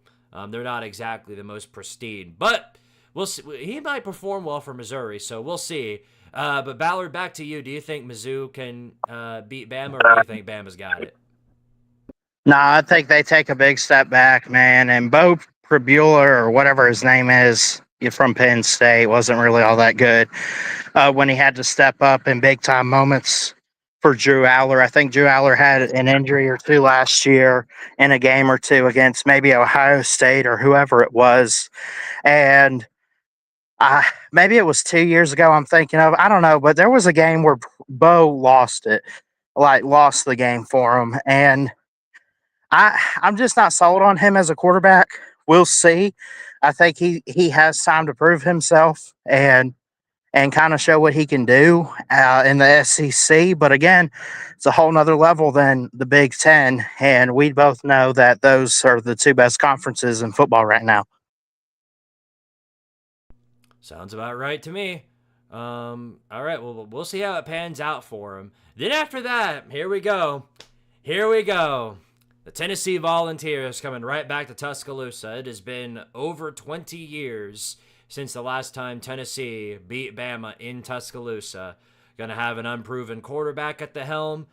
They're not exactly the most pristine. But we'll see. He might perform well for Missouri, so we'll see. But Ballard, back to you. Do you think Mizzou can beat Bama, or do you think Bama's got it? No, I think they take a big step back, man. And Bo Pribula, or whatever his name is, from Penn State, wasn't really all that good when he had to step up in big-time moments for Drew Aller. I think Drew Aller had an injury or 2 last year in a game or 2 against maybe Ohio State or whoever it was. And maybe it was 2 years ago I'm thinking of. I don't know, but there was a game where Bo lost the game for him. And I'm just not sold on him as a quarterback. We'll see. I think he has time to prove himself and kind of show what he can do in the SEC. But again, it's a whole nother level than the Big Ten, and we both know that those are the two best conferences in football right now. Sounds about right to me. All right, well, we'll see how it pans out for him. Then after that, here we go. Here we go. The Tennessee Volunteers coming right back to Tuscaloosa. It has been over 20 years since the last time Tennessee beat Bama in Tuscaloosa. Going to have an unproven quarterback at the helm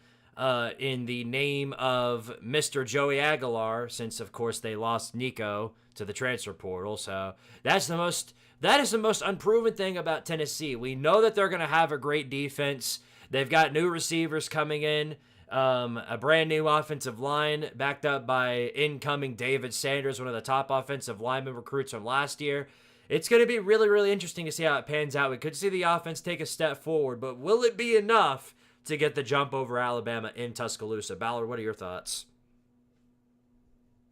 in the name of Mr. Joey Aguilar, since, of course, they lost Nico to the transfer portal. So that is the most unproven thing about Tennessee. We know that they're going to have a great defense. They've got new receivers coming in. A brand new offensive line backed up by incoming David Sanders, one of the top offensive lineman recruits from last year. It's going to be really, really interesting to see how it pans out. We could see the offense take a step forward, but will it be enough to get the jump over Alabama in Tuscaloosa? Ballard, what are your thoughts?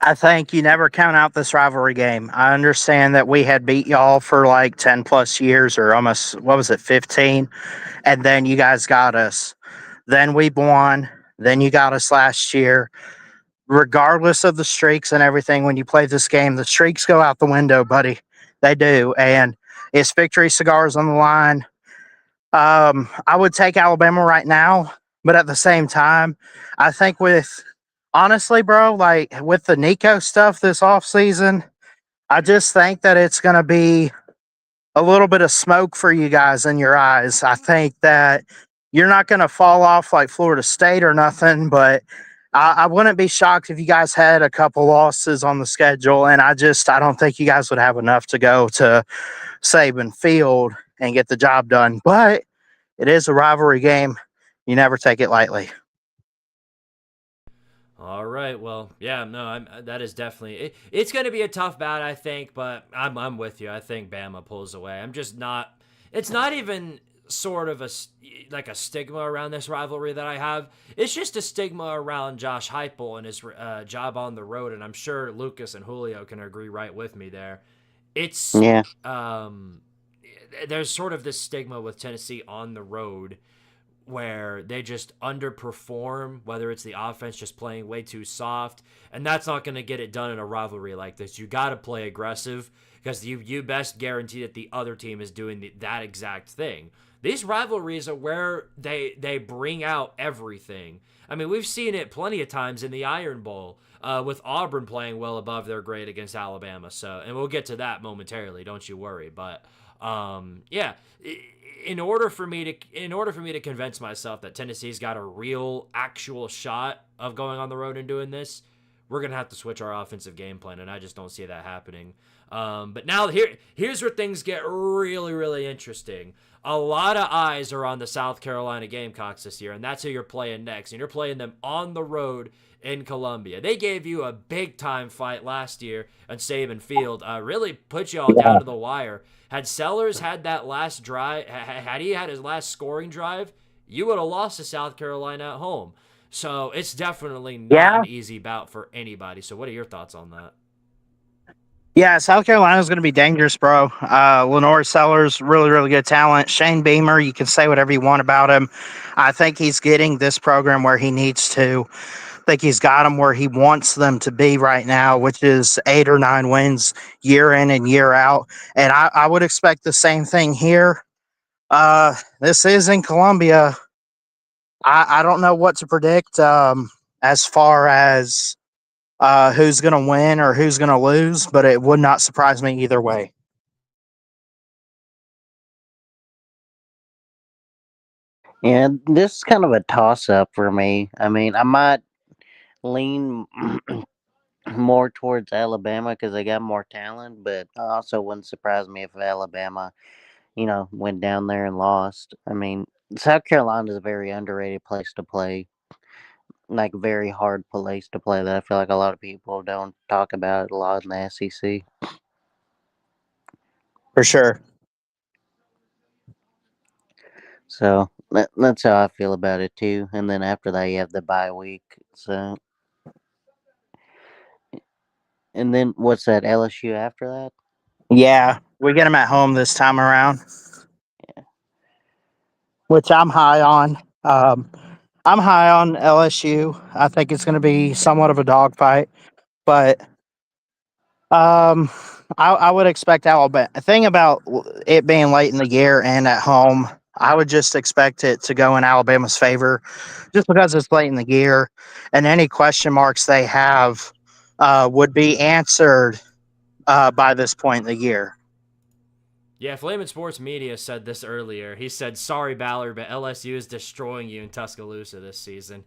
I think you never count out this rivalry game. I understand that we had beat y'all for like 10 plus years or almost, 15? And then you guys got us. Then we won. Then you got us last year. Regardless of the streaks and everything, when you play this game, the streaks go out the window, buddy. They do. And it's victory cigars on the line. I would take Alabama right now, but at the same time, I think honestly, bro, like with the Nico stuff this offseason, I just think that it's going to be a little bit of smoke for you guys in your eyes. I think that you're not going to fall off like Florida State or nothing, but I wouldn't be shocked if you guys had a couple losses on the schedule. And I don't think you guys would have enough to go to Saban Field and get the job done. But it is a rivalry game. You never take it lightly. All right. Well, yeah, no, that is definitely it's going to be a tough bout, I think, but I'm with you. I think Bama pulls away. I'm just not. It's not even sort of a stigma around this rivalry that I have. It's just a stigma around Josh Heupel and his job on the road, and I'm sure Lucas and Julio can agree right with me there. It's there's sort of this stigma with Tennessee on the road where they just underperform, whether it's the offense just playing way too soft, and that's not going to get it done in a rivalry like this. You got to play aggressive because you best guarantee that the other team is doing that exact thing. These rivalries are where they bring out everything. I mean, we've seen it plenty of times in the Iron Bowl with Auburn playing well above their grade against Alabama. So, and we'll get to that momentarily. Don't you worry. But yeah, in order for me to convince myself that Tennessee's got a real, actual shot of going on the road and doing this, we're gonna have to switch our offensive game plan, and I just don't see that happening. But now here's where things get really, really interesting. A lot of eyes are on the South Carolina Gamecocks this year, and that's who you're playing next. And you're playing them on the road in Columbia. They gave you a big-time fight last year at Saban Field. Really put you all down to the wire. Had Sellers had that last drive, had he had his last scoring drive, you would have lost to South Carolina at home. So it's definitely not an easy bout for anybody. So what are your thoughts on that? Yeah, South Carolina is going to be dangerous, bro. Lenore Sellers, really, really good talent. Shane Beamer, you can say whatever you want about him. I think he's getting this program where he needs to. I think he's got them where he wants them to be right now, which is 8 or 9 wins year in and year out. And I would expect the same thing here. This is in Columbia. I don't know what to predict as far as who's going to win or who's going to lose, but it would not surprise me either way. Yeah, this is kind of a toss-up for me. I mean, I might lean more towards Alabama because they got more talent, but also wouldn't surprise me if Alabama, went down there and lost. I mean, South Carolina is a very underrated place to play, like very hard place to play that I feel like a lot of people don't talk about it a lot in the SEC. For sure. So that's how I feel about it too. And then after that, you have the bye week. So, and then what's that? LSU after that? Yeah, we get them at home this time around, which I'm high on. I'm high on LSU. I think it's going to be somewhat of a dogfight, but um, I would expect Alabama. The thing about it being late in the year and at home, I would just expect it to go in Alabama's favor, just because it's late in the year, and any question marks they have would be answered by this point in the year. Yeah, Flamin' Sports Media said this earlier. He said, "Sorry, Ballard, but LSU is destroying you in Tuscaloosa this season."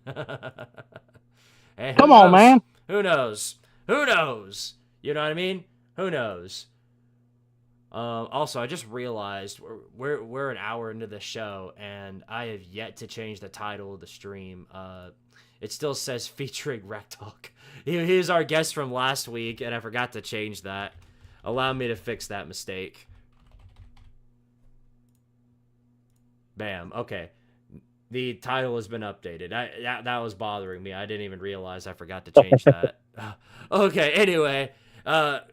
And who Come on, knows? man. Who knows? Who knows? You know what I mean? Who knows? Also, I just realized we're an hour into the show, and I have yet to change the title of the stream. It still says featuring Rec Talk. He was our guest from last week, and I forgot to change that. Allow me to fix that mistake. Bam. Okay. The title has been updated. That was bothering me. I didn't even realize I forgot to change that. Okay. Anyway,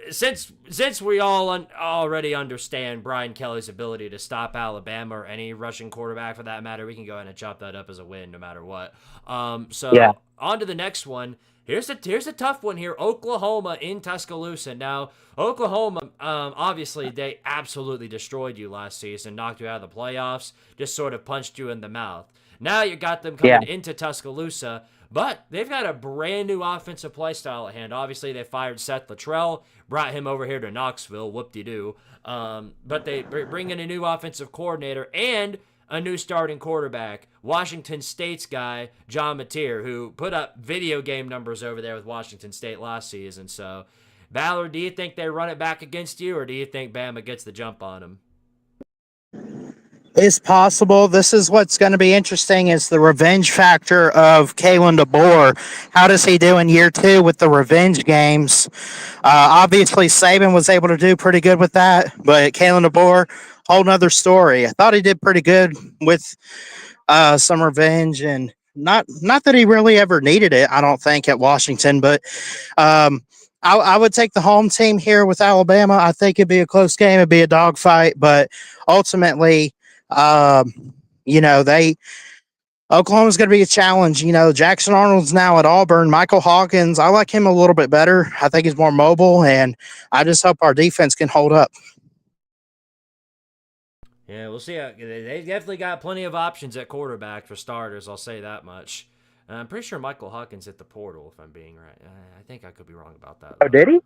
since we all already understand Brian Kelly's ability to stop Alabama or any Russian quarterback for that matter, we can go ahead and chop that up as a win no matter what. Yeah. On to the next one. Here's a tough one here. Oklahoma in Tuscaloosa. Now, Oklahoma, obviously, they absolutely destroyed you last season, knocked you out of the playoffs, just sort of punched you in the mouth. Now you got them coming into Tuscaloosa, but they've got a brand new offensive play style at hand. Obviously, they fired Seth Luttrell, brought him over here to Knoxville, whoop-de-doo. But they bring in a new offensive coordinator and a new starting quarterback, Washington State's guy, John Mateer, who put up video game numbers over there with Washington State last season. So, Ballard, do you think they run it back against you, or do you think Bama gets the jump on them? It's possible. This is what's going to be interesting is the revenge factor of Kalen DeBoer. How does he do in year 2 with the revenge games? Obviously, Saban was able to do pretty good with that, but Kalen DeBoer, whole nother story. I thought he did pretty good with some revenge, and not that he really ever needed it, I don't think, at Washington, but I would take the home team here with Alabama. I think it'd be a close game. It'd be a dogfight, but ultimately, Oklahoma's going to be a challenge. Jackson Arnold's now at Auburn. Michael Hawkins, I like him a little bit better. I think he's more mobile, and I just hope our defense can hold up. Yeah, we'll see. They definitely got plenty of options at quarterback for starters, I'll say that much. I'm pretty sure Michael Hawkins hit the portal, if I'm being right. I think I could be wrong about that. Oh, did he?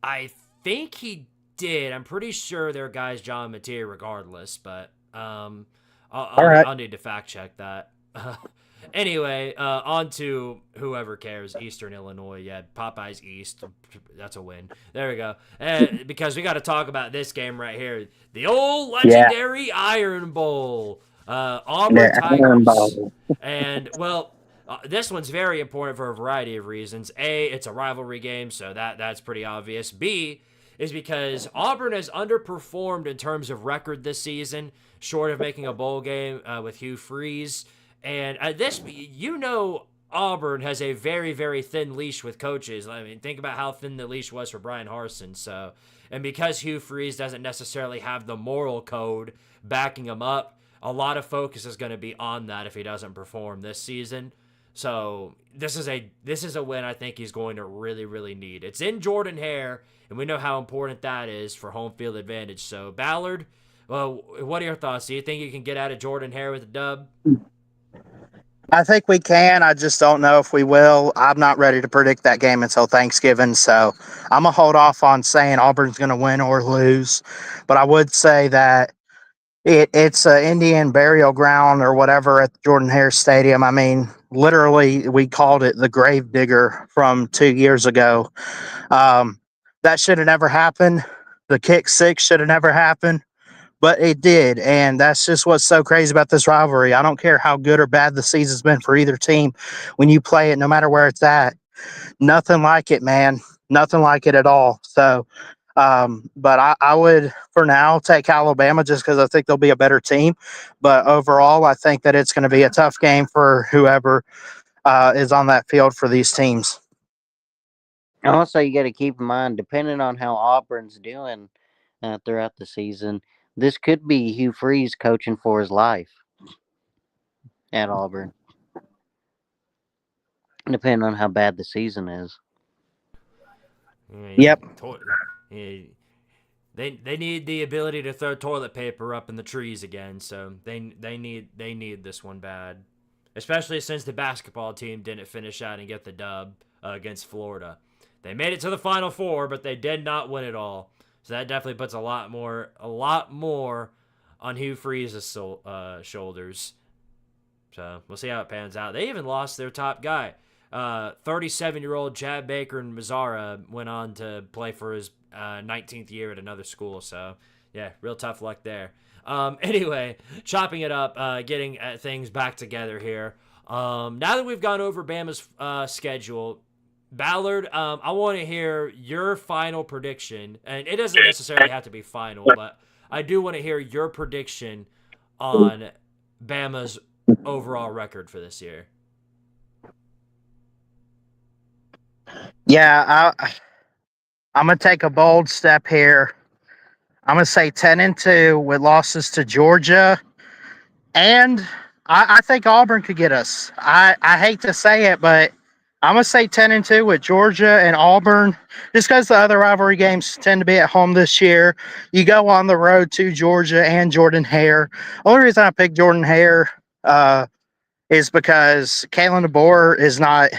I think he did. I'm pretty sure their guy's John Mateer regardless, but I'll need to fact check that. Anyway, on to whoever cares. Eastern Illinois. Yeah, Popeyes East. That's a win. There we go. Because we got to talk about this game right here. The old legendary Iron Bowl. Auburn Tigers. And, well, this one's very important for a variety of reasons. A, it's a rivalry game, so that's pretty obvious. B, is because Auburn has underperformed in terms of record this season, short of making a bowl game with Hugh Freeze. And Auburn has a very, very thin leash with coaches. I mean, think about how thin the leash was for Brian Harsin. So, and because Hugh Freeze doesn't necessarily have the moral code backing him up, a lot of focus is going to be on that if he doesn't perform this season. So this is a win I think he's going to really, really need. It's in Jordan-Hare, and we know how important that is for home field advantage. So, Ballard, well, what are your thoughts? Do you think you can get out of Jordan-Hare with a dub? I think we can. I just don't know if we will. I'm not ready to predict that game until Thanksgiving, so I'm going to hold off on saying Auburn's going to win or lose. But I would say that it's an Indian burial ground or whatever at the Jordan-Hare Stadium. I mean, literally, we called it the grave digger from 2 years ago. That should have never happened. The kick six should have never happened. But it did, and that's just what's so crazy about this rivalry. I don't care how good or bad the season's been for either team. When you play it, no matter where it's at, nothing like it, man. Nothing like it at all. So, but I would, for now, take Alabama just because I think they'll be a better team. But overall, I think that it's going to be a tough game for whoever is on that field for these teams. Also, you got to keep in mind, depending on how Auburn's doing, throughout the season. This could be Hugh Freeze coaching for his life at Auburn, depending on how bad the season is. Yep. They need the ability to throw toilet paper up in the trees again, so they need this one bad, especially since the basketball team didn't finish out and get the dub against Florida. They made it to the Final Four, but they did not win it all. So that definitely puts a lot more on Hugh Freeze's shoulders. So we'll see how it pans out. They even lost their top guy. 37-year-old Chad Baker and Mazzara went on to play for his 19th year at another school. So, yeah, real tough luck there. Anyway, chopping it up, getting things back together here. Now that we've gone over Bama's schedule, Ballard, I want to hear your final prediction. And it doesn't necessarily have to be final, but I do want to hear your prediction on Bama's overall record for this year. Yeah, I'm gonna take a bold step here. I'm gonna say 10-2 with losses to Georgia, and I think Auburn could get us. I hate to say it, but I'm gonna say 10-2 with Georgia and Auburn, just because the other rivalry games tend to be at home this year. You go on the road to Georgia and Jordan Hare. Only reason I picked Jordan Hare is because Kalen DeBoer is not.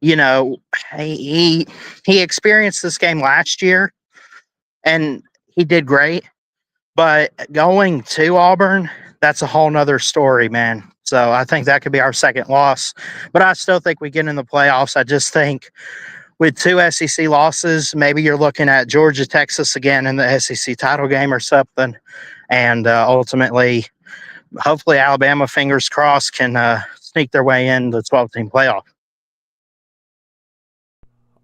You know, he experienced this game last year, and he did great. But going to Auburn, that's a whole nother story, man. So I think that could be our second loss. But I still think we get in the playoffs. I just think with 2 SEC losses, maybe you're looking at Georgia, Texas again in the SEC title game or something. And ultimately, hopefully Alabama, fingers crossed, can sneak their way in the 12-team playoff.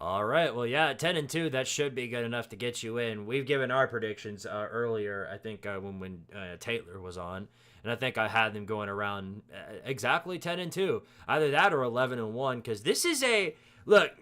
All right. Well, yeah, 10-2, that should be good enough to get you in. We've given our predictions earlier, I think, when Taylor was on, and I think I had them going around exactly 10-2, either that or 11-1. Because this is look.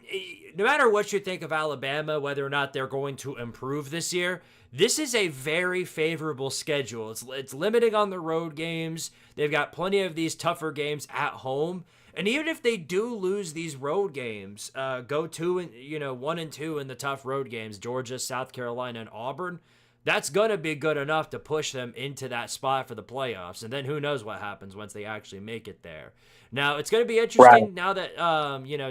No matter what you think of Alabama, whether or not they're going to improve this year, this is a very favorable schedule. It's limiting on the road games. They've got plenty of these tougher games at home. And even if they do lose these road games, go 1-2 in the tough road games, Georgia, South Carolina, and Auburn, that's going to be good enough to push them into that spot for the playoffs. And then who knows what happens once they actually make it there. Now, it's going to be interesting now that,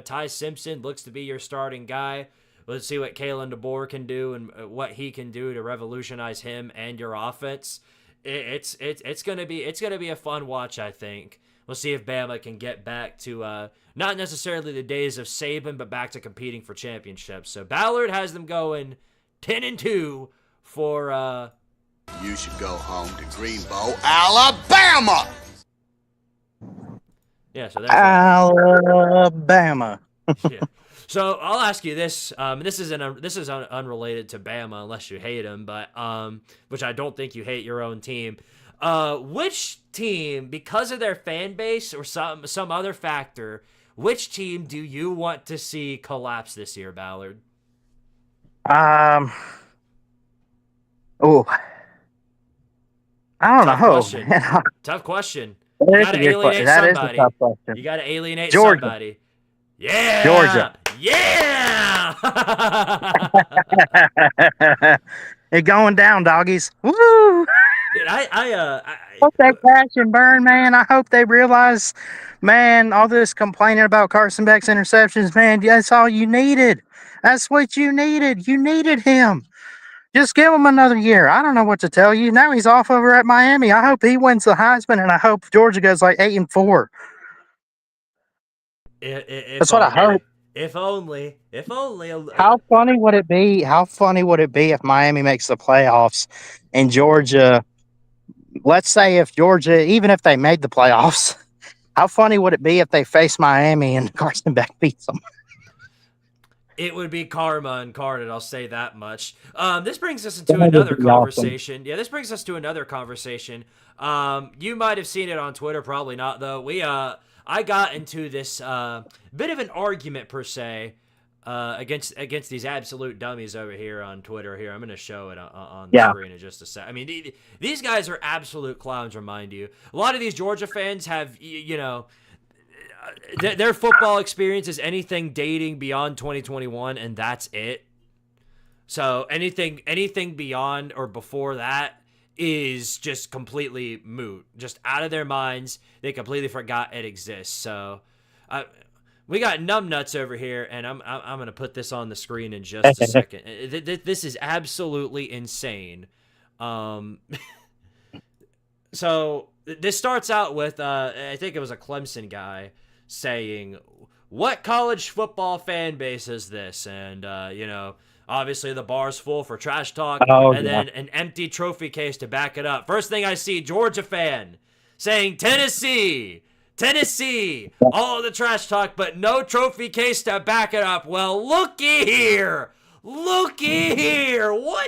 Ty Simpson looks to be your starting guy. Let's see what Kalen DeBoer can do and what he can do to revolutionize him and your offense. It's going to be a fun watch, I think. We'll see if Bama can get back to not necessarily the days of Saban, but back to competing for championships. So Ballard has them going 10-2 for. You should go home to Greenbow, Alabama. Yeah, so there's Alabama. yeah. So I'll ask you this. This is unrelated to Bama unless you hate them, but which I don't think you hate your own team. Which team, because of their fan base or some other factor, which team do you want to see collapse this year, Ballard? Oh, I don't know. Question. Tough question. You gotta alienate somebody. You gotta alienate Georgia. somebody. Yeah, Georgia. Yeah. It's going down, doggies. Woo! Dude, I hope they crash and burn, man. I hope they realize, man, all this complaining about Carson Beck's interceptions, man, that's all you needed. That's what you needed. You needed him. Just give him another year. I don't know what to tell you. Now he's off over at Miami. I hope he wins the Heisman, and I hope Georgia goes like 8-4. That's what I hope. If only. How funny would it be? How funny would it be if Miami makes the playoffs and Georgia? Let's say if Georgia, even if they made the playoffs, how funny would it be if they face Miami and Carson Beck beats them? It would be karma incarnate, I'll say that much. This brings us into another conversation. Awesome. Yeah, this brings us to another conversation. You might have seen it on Twitter, probably not, though. I got into this bit of an argument, per se, against these absolute dummies over here on Twitter. Here, I'm going to show it on the Yeah. screen in just a sec. I mean, these guys are absolute clowns. Remind you, a lot of these Georgia fans have their football experience is anything dating beyond 2021, and that's it. So anything beyond or before that is just completely moot, just out of their minds. They completely forgot it exists. So we got numbnuts over here, and I'm gonna put this on the screen in just a second. This is absolutely insane. So this starts out with I think it was a Clemson guy saying, "What college football fan base is this?" And obviously the bar's full for trash talk, then an empty trophy case to back it up. First thing I see, Georgia fan saying Tennessee, all of the trash talk, but no trophy case to back it up. Well, looky here. What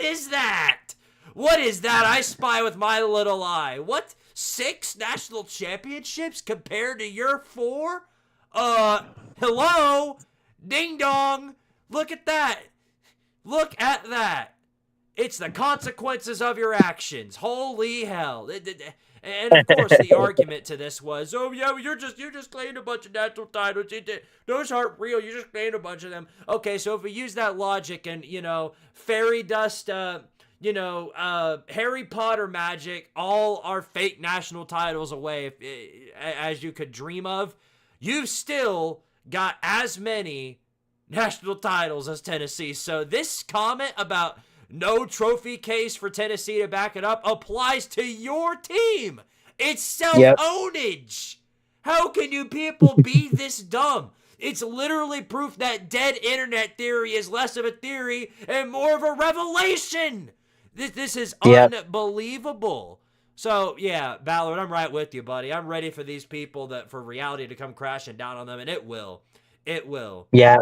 is that? I spy with my little eye. What? 6 national championships compared to your 4? Hello? Ding dong. Look at that. It's the consequences of your actions. Holy hell. And of course, the argument to this was, "Oh yeah, you're just claiming a bunch of national titles. Those aren't real. You just claimed a bunch of them." Okay, so if we use that logic and fairy dust, Harry Potter magic, all our fake national titles away, as you could dream of, you've still got as many national titles as Tennessee. So this comment about no trophy case for Tennessee to back it up applies to your team. It's self-ownage. How can you people be this dumb? It's literally proof that dead internet theory is less of a theory and more of a revelation. This is unbelievable. So, yeah, Ballard, I'm right with you, buddy. I'm ready for these people for reality to come crashing down on them, and it will. Yeah.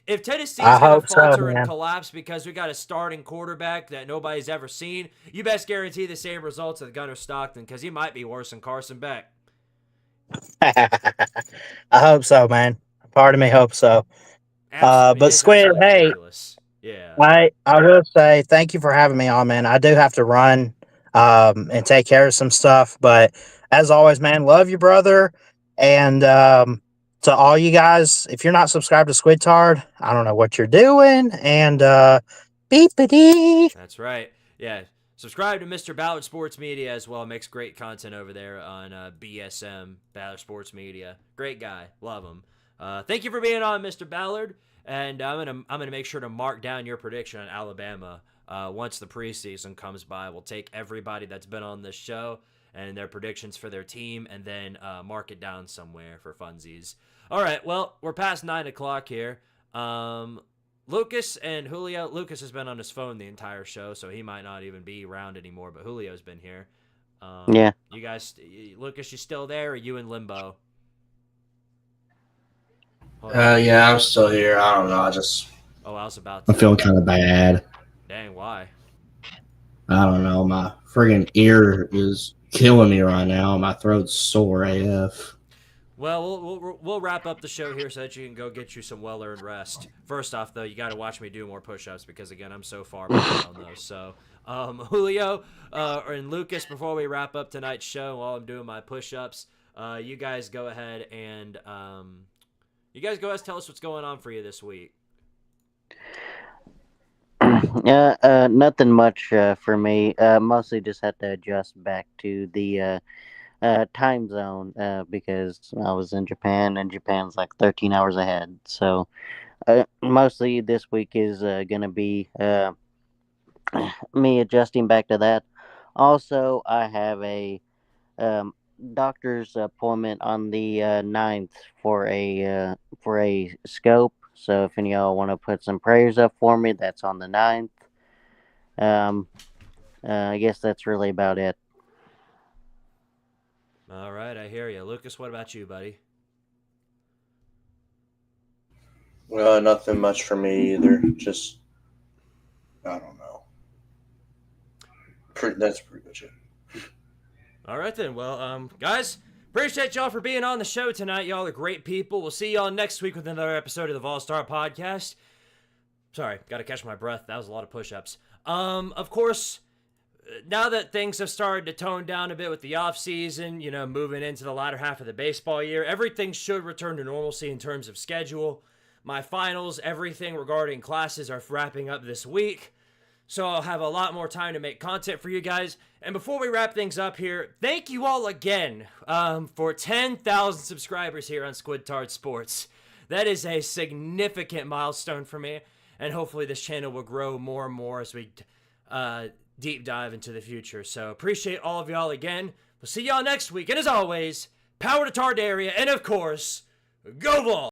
If Tennessee's going to falter and man. collapse because we got a starting quarterback that nobody's ever seen, you best guarantee the same results as Gunnar Stockton, because he might be worse than Carson Beck. I hope so, man. Part of me hopes so. But Squid, hey, ridiculous. Yeah. I will say thank you for having me on, man. I do have to run and take care of some stuff, but as always, man, love you, brother. And to all you guys, if you're not subscribed to Squidtard, I don't know what you're doing. And beepity. That's right. Yeah. Subscribe to Mr. Ballard Sports Media as well. Makes great content over there on BSM, Ballard Sports Media. Great guy. Love him. Thank you for being on, Mr. Ballard. And I'm gonna make sure to mark down your prediction on Alabama once the preseason comes by. We'll take everybody that's been on this show and their predictions for their team, and then mark it down somewhere for funsies. All right, well, we're past 9 o'clock here. Lucas and Julio. Lucas has been on his phone the entire show, so he might not even be around anymore, but Julio's been here. Yeah. You guys, Lucas, you still there, or are you in limbo? Yeah, I'm still here. I don't know. I was about to. I'm feeling kind of bad. Dang, why? I don't know. My friggin' ear is killing me right now. My throat's sore AF. Well, we'll wrap up the show here so that you can go get you some well-earned rest. First off, though, you got to watch me do more push-ups because, again, I'm so far behind on those. So, Julio and Lucas, before we wrap up tonight's show while I'm doing my push-ups, you guys go ahead and tell us what's going on for you this week. Nothing much for me. Mostly just had to adjust back to the time zone because I was in Japan, and Japan's like 13 hours ahead. So mostly this week is going to be me adjusting back to that. Also, I have a doctor's appointment on the 9th for a scope. So if any of y'all want to put some prayers up for me, that's on the 9th. I guess that's really about it. All right, I hear you. Lucas, what about you, buddy? Well, nothing much for me either. Just, I don't know. That's pretty much it. All right, then. Well, guys, Appreciate y'all for being on the show tonight. Y'all are great people. We'll see y'all next week with another episode of the Vol Star Podcast. Sorry, got to catch my breath. That was a lot of push-ups. Of course, now that things have started to tone down a bit with the off-season, moving into the latter half of the baseball year, everything should return to normalcy in terms of schedule. My finals, everything regarding classes are wrapping up this week. So I'll have a lot more time to make content for you guys. And before we wrap things up here, thank you all again for 10,000 subscribers here on Squidtard Sports. That is a significant milestone for me. And hopefully this channel will grow more and more as we deep dive into the future. So appreciate all of y'all again. We'll see y'all next week. And as always, power to Tardaria. And of course, go Vol!